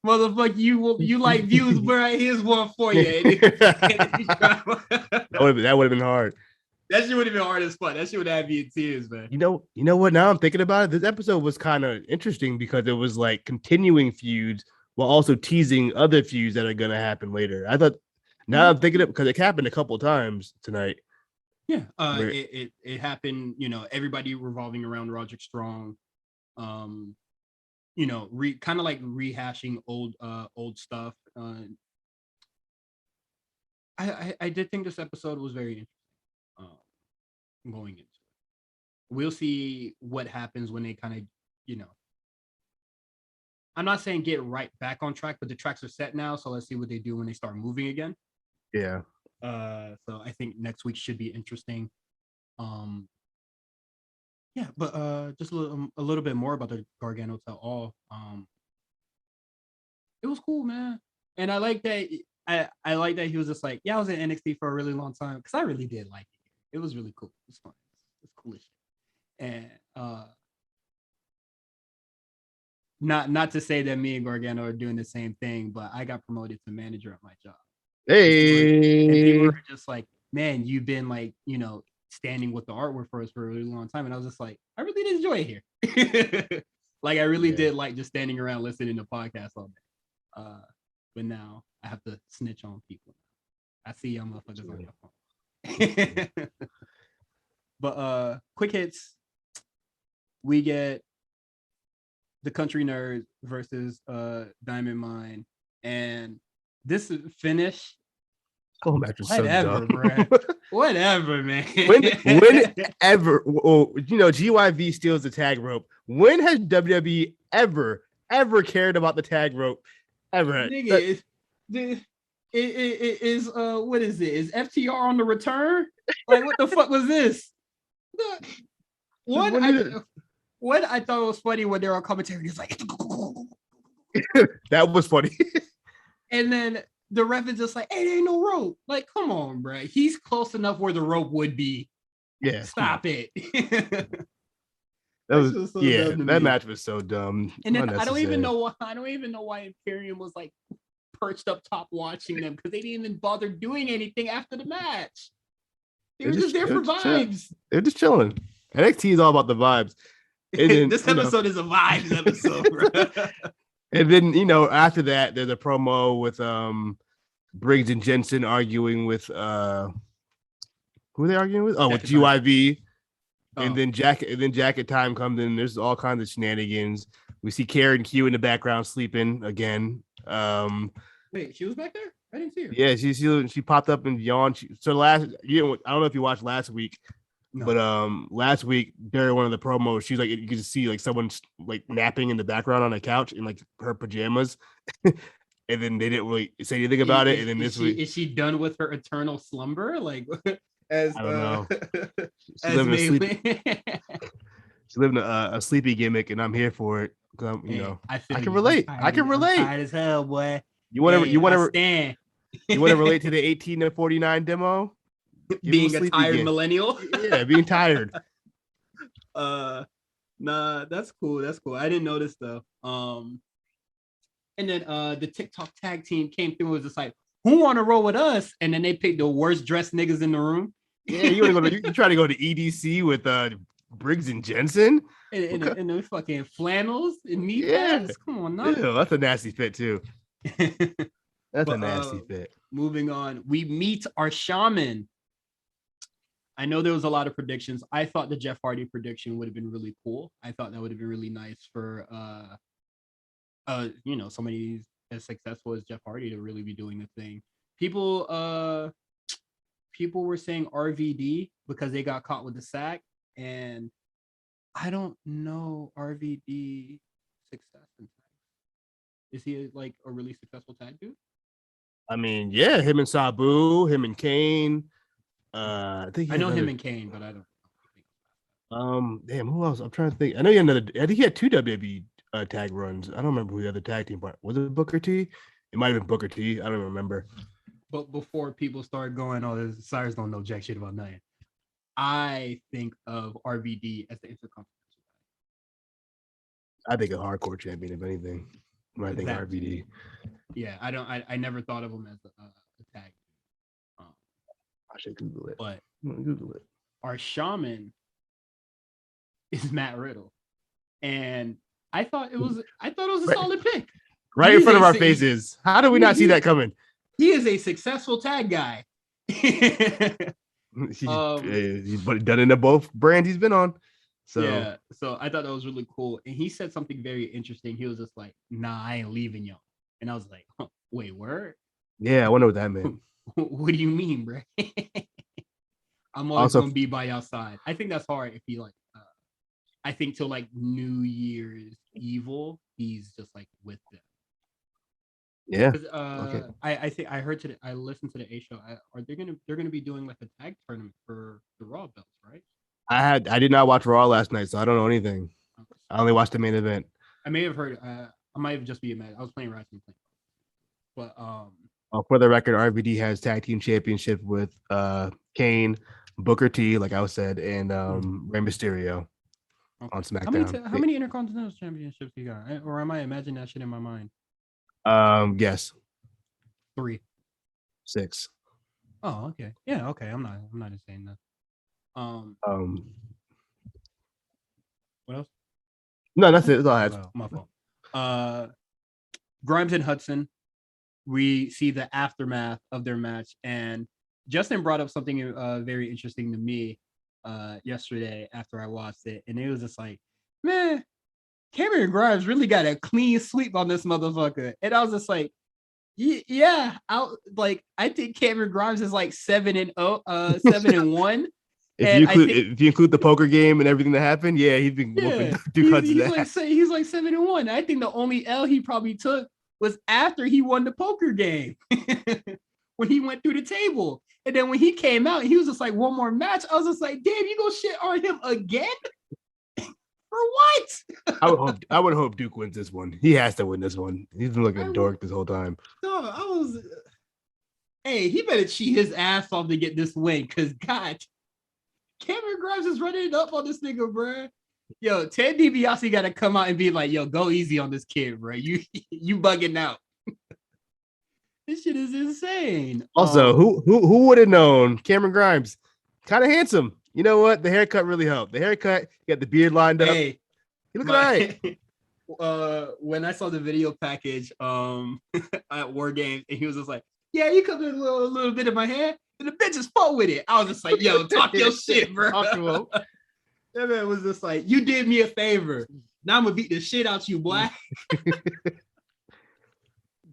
A: motherfucker. You like views, bro? Here's one for you.
B: That would have been hard.
A: That shit would have been hard as fuck. That shit would have me in tears, man.
B: You know what? Now I'm thinking about it. This episode was kind of interesting because it was like continuing feuds while also teasing other feuds that are gonna happen later. I thought. Now I'm thinking it because it happened a couple of times tonight.
A: Yeah, it happened. Everybody revolving around Roderick Strong. Kind of like rehashing old stuff. I did think this episode was very interesting. Going into it, we'll see what happens when they kind of, I'm not saying get right back on track, but the tracks are set now. So let's see what they do when they start moving again.
B: Yeah.
A: So I think next week should be interesting. Yeah, but just a little bit more about the Gargano tell all. It was cool, man, and I like that. I like that he was just like, yeah, I was in NXT for a really long time because I really did like it. It was really cool. It's fun. It's cool as shit. And not to say that me and Gargano are doing the same thing, but I got promoted to manager at my job.
B: Hey,
A: and people are just like, man, you've been like, standing with the artwork for us for a really long time. And I was just like, I really did enjoy it here. Like I really did like just standing around listening to podcasts all day. But now I have to snitch on people. I see y'all motherfuckers on your phone. But quick hits. We get the Country Nerds versus Diamond Mine. And this finish.
B: Oh, match was
A: Whatever,
B: so dumb.
A: bro. Whatever, man.
B: Whenever, GYV steals the tag rope. When has WWE ever cared about the tag rope? Ever?
A: Nigga, is what is it? Is FTR on the return? Like, what the fuck was this? What I thought was funny when they were on commentary, it's like
B: that was funny.
A: And then the ref is just like, hey, there ain't no rope. Like, come on, bro. He's close enough where the rope would be.
B: Yeah.
A: Stop it.
B: That match was so dumb.
A: And then I don't even know why Imperium was like perched up top watching them because they didn't even bother doing anything after the match. They were just there for vibes.
B: They're just chilling. NXT is all about the vibes. Then,
A: this episode is a vibes episode, bro.
B: And then, after that, there's a promo with Briggs and Jensen arguing with who are they arguing with? Oh, with GYV. And then Jacket Time comes in. There's all kinds of shenanigans. We see Karen Q in the background sleeping again.
A: Wait, she was back there? I didn't see her.
B: Yeah, she popped up and yawned. I don't know if you watched last week. No. But last week during one of the promos, she's like, you could just see like someone like napping in the background on a couch in like her pajamas, and then they didn't really say anything about it. And then this week,
A: is she done with her eternal slumber? Like,
B: I don't know. She's living a sleepy gimmick, and I'm here for it. I can relate. I can relate.
A: Tired as hell, boy.
B: You want to relate to the 18 to 49 demo?
A: Being a tired millennial.
B: Yeah, being tired.
A: Nah, that's cool. I didn't notice though. And then the TikTok tag team came through and was just like, who want to roll with us? And then they picked the worst dressed niggas in the room.
B: Yeah, you try to go to EDC with Briggs and Jensen
A: and the fucking flannels and meat pads. Come on, now.
B: Ew, that's a nasty fit too. That's a nasty fit.
A: Moving on, we meet our shaman. I know there was a lot of predictions. I thought the Jeff Hardy prediction would have been really cool. I thought that would have been really nice for somebody as successful as Jeff Hardy to really be doing the thing. People were saying RVD because they got caught with the sack, and I don't know RVD success in tag. Is he like a really successful tag dude?
B: I mean, yeah, him and Sabu, him and Kane. I know
A: him and Kane, but I don't.
B: Damn, who else? I'm trying to think. I know he had I think he had 2 WWE tag runs. I don't remember who the other tag team part was. It Booker T? It might have been Booker T. I don't remember.
A: But before people start going, oh, Cyrus don't know jack shit about nothing. I think of RVD as the Intercontinental.
B: I think a hardcore champion, if anything. I think RVD.
A: Yeah, I never thought of him as a tag.
B: I should Google it.
A: But
B: Google it.
A: our shaman is Matt Riddle, and I thought it was a solid pick.
B: Right in front of our faces. How did we not see that coming?
A: He is a successful tag guy.
B: He's done it in both brands he's been on. So
A: yeah, so I thought that was really cool. And he said something very interesting. He was just like, "Nah, I ain't leaving y'all." And I was like, huh, "Wait, word?"
B: Yeah, I wonder what that meant.
A: What do you mean, bro? I'm always gonna be by your side. I think that's hard if he like. I think till like New Year's Evil, he's just like with them.
B: Yeah.
A: Okay. I think I heard today. I listened to the A show. They're gonna be doing like a tag tournament for the Raw belts, right?
B: I did not watch Raw last night, so I don't know anything. Okay. I only watched the main event.
A: I may have heard. I might have just been mad. I was playing wrestling, but
B: for the record, RVD has tag team championship with Kane, Booker T, like I said, and Rey Mysterio on SmackDown.
A: How many Intercontinental Championships you got? Or am I imagining that shit in my mind?
B: Yes.
A: 3.
B: 6.
A: Oh, okay. Yeah, okay. I'm not saying that. What else?
B: No, that's it. That's all I had.
A: My fault. Grimes and Hudson. We see the aftermath of their match, and Justin brought up something very interesting to me yesterday after I watched it, and it was just like, man, Cameron Grimes really got a clean sweep on this motherfucker, and I was just like, yeah, I think Cameron Grimes is like 7-1.
B: If you include the poker game and everything that happened, yeah, he's been whooping Duke Hudson's ass.
A: He's like 7-1. I think the only L he probably took was after he won the poker game when he went through the table. And then when he came out, he was just like, one more match. I was just like, damn, you gonna shit on him again? For what?
B: I would hope Duke wins this one. He has to win this one. He's been looking a dork this whole time.
A: No, hey, he better cheat his ass off to get this win, because God, Cameron Grimes is running it up on this nigga, bro. Yo, Ted DiBiase got to come out and be like, yo, go easy on this kid, bro. You bugging out. This shit is insane.
B: Also, who would have known Cameron Grimes? Kind of handsome. You know what? The haircut really helped. The haircut, you got the beard lined up. Hey, you look all right.
A: When I saw the video package at War Games, and he was just like, yeah, you cut a little bit of my hair, and the bitch is fought with it. I was just like, yo, talk your shit, bro. That man was just like, you did me a favor. Now I'm gonna beat the shit out you, boy.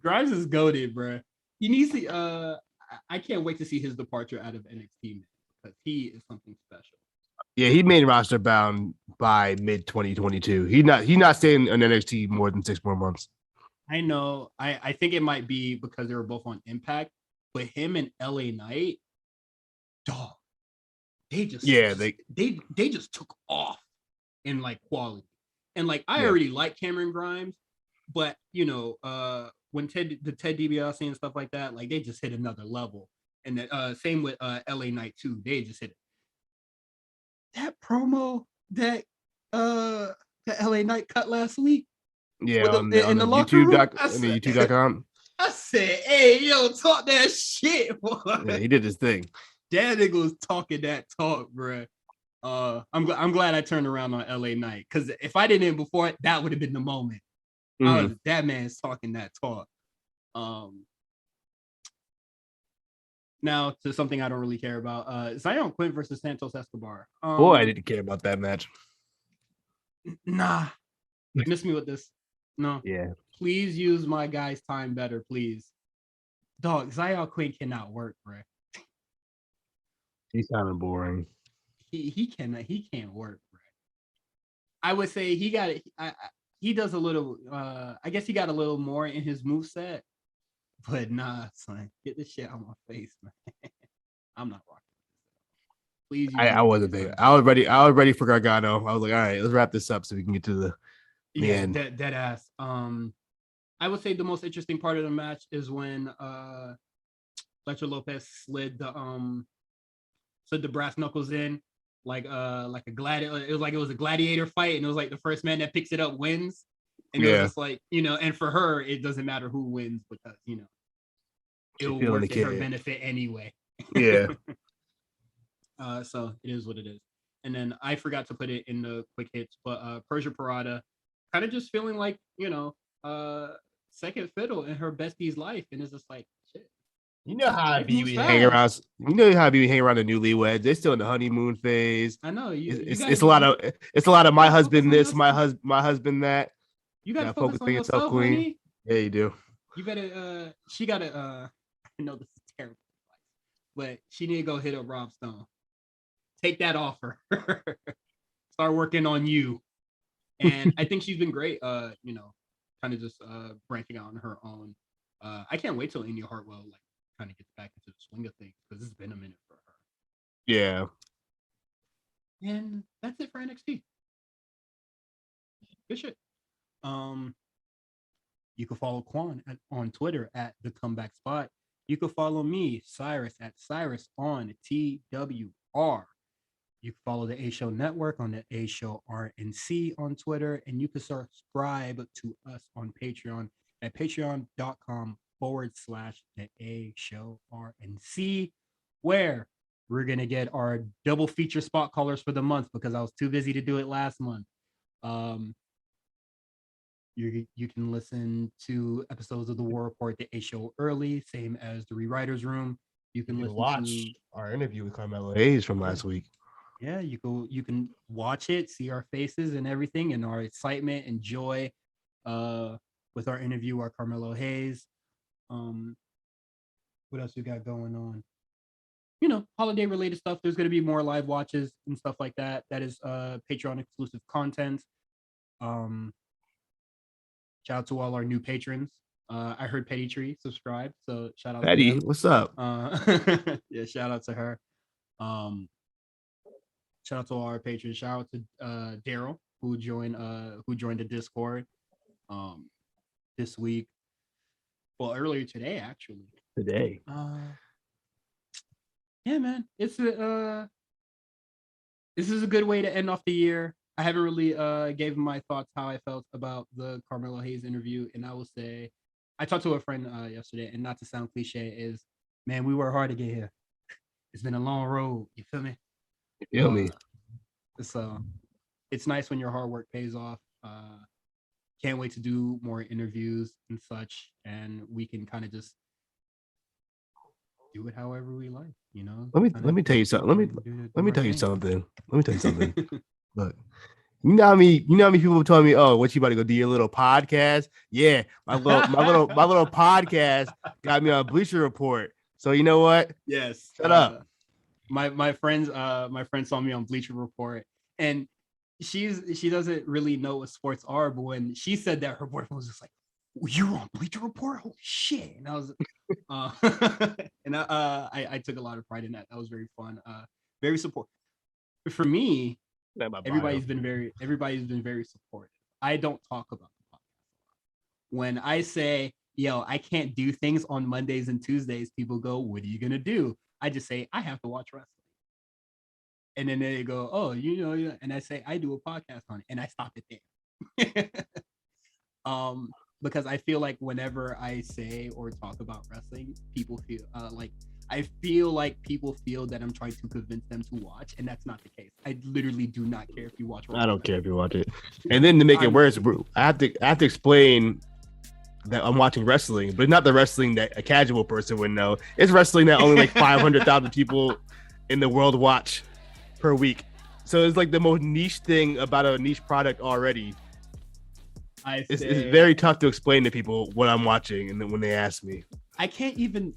A: Grimes is goated, bro. He needs to. I can't wait to see his departure out of NXT, man, because he is something special.
B: Yeah, he made roster bound by mid 2022. He's not staying on NXT more than 6 more months.
A: I know. I think it might be because they were both on Impact, but him and LA Knight, dog. They just took off in like quality. And like I already like Cameron Grimes, but you know, when Ted DiBiase and stuff like that, like they just hit another level. And then same with LA Knight too. They just hit it. That promo that LA Knight cut last week.
B: Yeah, on the YouTube.com.
A: I said, hey, yo, talk that shit, boy.
B: Yeah, he did his thing.
A: That nigga was talking that talk, bro. I'm glad I turned around on LA Knight, because if I didn't before, that would have been the moment. That man's talking that talk. Now to something I don't really care about. Zion Quinn versus Santos Escobar.
B: Boy, I didn't care about that match.
A: Nah, miss me with this. No.
B: Yeah.
A: Please use my guy's time better, please. Dog, Zion Quinn cannot work, bro.
B: He's kind of boring.
A: He can't work, bro. I would say he got it. He does a little. I guess he got a little more in his moveset, but nah, son, get this shit out of my face, man. I'm not rocking this. Please.
B: I wasn't there. I was ready for Gargano. I was like, all right, let's wrap this up so we can get to the end.
A: Dead ass. I would say the most interesting part of the match is when Fletcher Lopez slid the brass knuckles in like a gladiator. It was like it was a gladiator fight, and it was like the first man that picks it up wins. And it was just like, you know, and for her, it doesn't matter who wins because, you know, it'll work to her benefit anyway.
B: Yeah.
A: So it is what it is. And then I forgot to put it in the quick hits, but Persia Parada kind of just feeling like, second fiddle in her bestie's life. And it's just like, shit.
B: You know how I
A: Life
B: be
A: moves
B: hanging around.
A: fast.
B: You know how I be hanging around the newlyweds. They're still in the honeymoon phase.
A: I know
B: It's
A: gotta,
B: a lot of my
A: gotta focus
B: husband
A: on
B: this,
A: yourself.
B: my husband that.
A: You gotta
B: Gotta
A: focus
B: focus
A: on
B: on yourself,
A: yourself,
B: queen.
A: honey.
B: Yeah, you do.
A: You better she gotta I know this is terrible, but she need to go hit up Rob Stone. Take that offer. Start working on you. And I think she's been great, kind of just branching out on her own. I can't wait till India Hartwell like kind of gets back into the swing of things because it's been a minute for her.
B: Yeah.
A: And that's it for NXT. Good shit. You can follow Quan on Twitter at The Comeback Spot. You can follow me, Cyrus, at Cyrus on TWR. You can follow the A Show Network on the A Show RNC on Twitter. And you can subscribe to us on Patreon at patreon.com/the A Show RNC, where we're going to get our double feature spot callers for the month because I was too busy to do it last month. You can listen to episodes of the War Report, the A Show early, same as the Rewriters Room. You can listen
B: watch our interview with Carmelo Hayes from last week.
A: Yeah, you can watch it, see our faces and everything, and our excitement and joy with our interview, our Carmelo Hayes. What else we got going on? Holiday related stuff. There's going to be more live watches and stuff like that. That is Patreon exclusive content. Shout out to all our new patrons. I heard Petty Tree subscribed, so shout out
B: Petty,
A: to them.
B: what's up?
A: Yeah, shout out to her. Shout out to all our patrons. Shout out to Daryl who joined the Discord this week. Well, earlier today, actually.
B: Today.
A: Yeah, man. This is a good way to end off the year. I haven't really gave my thoughts how I felt about the Carmelo Hayes interview, and I will say, I talked to a friend yesterday, and not to sound cliche, is, man, we worked hard to get here. It's been a long road. You feel me?
B: You feel me?
A: So it's nice when your hard work pays off. Can't wait to do more interviews and such, and we can kind of just do it however we like,
B: Let me tell you something. Let me tell you something. Look, you know how many people told me, "Oh, what you about to go do your little podcast?" Yeah, my little podcast got me on Bleacher Report. So you know what?
A: Yes.
B: Shut up.
A: My friend saw me on Bleacher Report, and she doesn't really know what sports are, but when she said that, her boyfriend was just like, "You're on Bleacher Report? Holy shit!" And I was, and I took a lot of pride in that. That was very fun. Very supportive. For me, everybody's been very supportive. I don't talk about the podcast. When I say, "Yo, I can't do things on Mondays and Tuesdays," people go, "What are you gonna do?" I just say, "I have to watch wrestling." And then they go, "Oh, and I say, "I do a podcast on it," and I stop it there. Because I feel like whenever I say or talk about wrestling, people feel people feel that I'm trying to convince them to watch, and that's not the case. I literally do not care if you watch wrestling.
B: I don't care if you watch it. And then to make it worse, I have to explain that I'm watching wrestling, but not the wrestling that a casual person would know. It's wrestling that only like 500,000 people in the world watch per week. So it's like the most niche thing about a niche product already. It's very tough to explain to people what I'm watching, and then when they ask me,
A: I can't even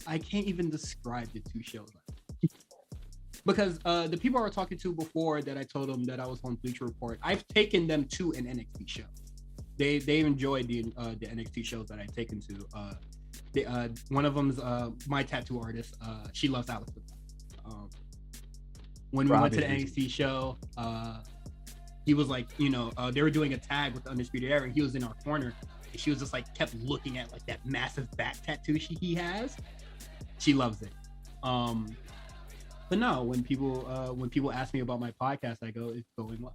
A: describe the two shows because the people I were talking to before that I told them that I was on Bleacher Report, I've taken them to an NXT show. They enjoyed the NXT shows that I've taken to. One of them's my tattoo artist. She loves Alex. When we went to the NXT show, he was like, they were doing a tag with the Undisputed Era. He was in our corner, and she was just like kept looking at like that massive back tattoo he has. She loves it. But no, when people ask me about my podcast, I go, "It's going well."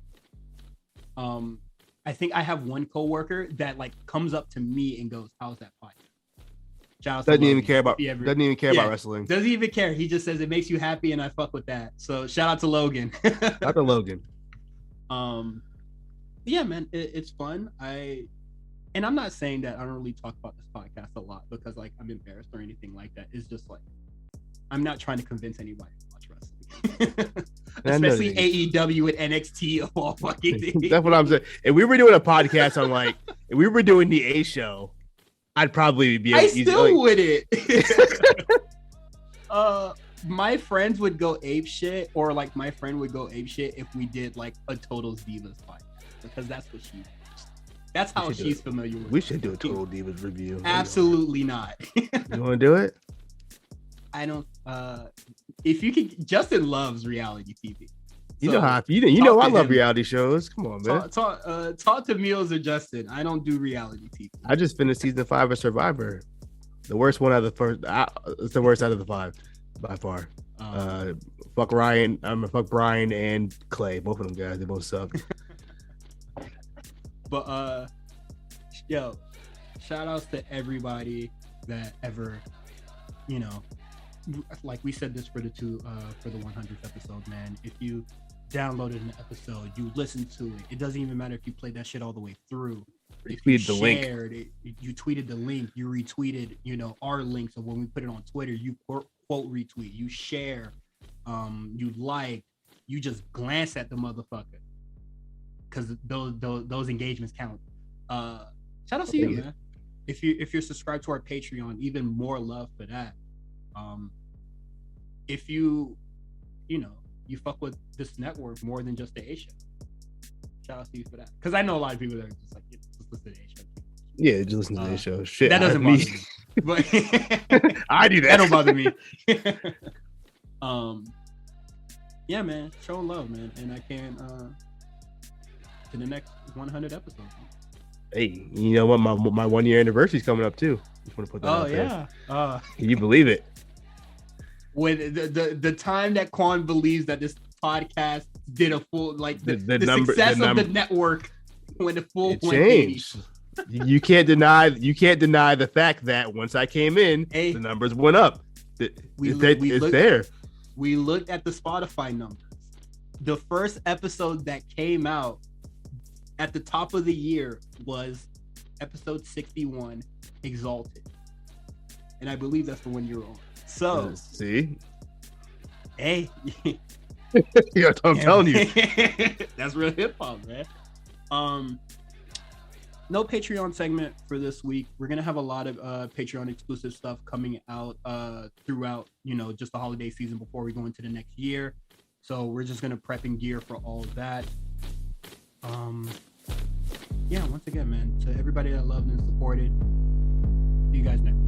A: I think I have one coworker that like comes up to me and goes, "How's that podcast?" Shout out
B: Doesn't
A: to
B: even
A: Logan.
B: care about.
A: If he ever-
B: Doesn't even care
A: Yeah.
B: about wrestling.
A: Doesn't even care. He just says it makes you happy, and I fuck with that. So shout out to Logan.
B: Not to Logan.
A: Yeah, man, it's fun. And I'm not saying that I don't really talk about this podcast a lot because like I'm embarrassed or anything like that. It's just like I'm not trying to convince anybody to watch wrestling. Especially AEW and NXT of all fucking things.
B: That's what I'm saying. If we were doing a podcast on like, if we were doing the A show, I'd probably be.
A: I still wouldn't. My friends would go ape shit, or like my friend would go ape shit if we did like a Totals Divas podcast because that's what she. That's how she's familiar with.
B: We should do a Total Divas review.
A: Absolutely not.
B: You want to do it?
A: I don't. If you can, Justin loves reality TV.
B: You know how you know I love reality shows. Come on, man.
A: Talk to Meals or Justin. I don't do reality TV.
B: I just finished season 5 of Survivor. The worst one out of the first. It's the worst out of the 5 by far. Fuck Ryan. Fuck Brian and Clay. Both of them guys. They both suck.
A: But yo, shout outs to everybody that ever, you know, like we said this for the 100th episode, man. If you downloaded an episode, you listened to it. It doesn't even matter if you played that shit all the way through. If you shared it, you tweeted the link, you retweeted, you know, our links. So when we put it on Twitter, you quote retweet, you share, you like, you just glance at the motherfucker. Because those engagements count. Shout out to you, man. If you're subscribed to our Patreon, even more love for that. If you fuck with this network more than just the A show, shout out to you for that. Because I know a lot of people that are just like, just listen to the A show.
B: Yeah, just listen to the A show. Shit,
A: that doesn't bother me. But
B: I do that.
A: That don't bother me. Yeah, man, showing love, man, and I can. To the next 100 episodes.
B: Hey, you know what? My 1 year anniversary is coming up too. Just want to put that out there. Can you believe it?
A: When the time that Quan believes that this podcast did a full the success of the network when the full
B: changed. You can't deny the fact that once I came in, the numbers went up. It's there.
A: We looked at the Spotify numbers. The first episode that came out at the top of the year was episode 61, Exalted. And I believe that's the one you're on. So,
B: see?
A: Hey.
B: Yeah, I'm telling you.
A: That's real hip hop, man. No Patreon segment for this week. We're going to have a lot of Patreon exclusive stuff coming out throughout, you know, just the holiday season before we go into the next year. So we're just going to prep and gear for all of that. Yeah, once again, man, to everybody that loved and supported, see you guys next.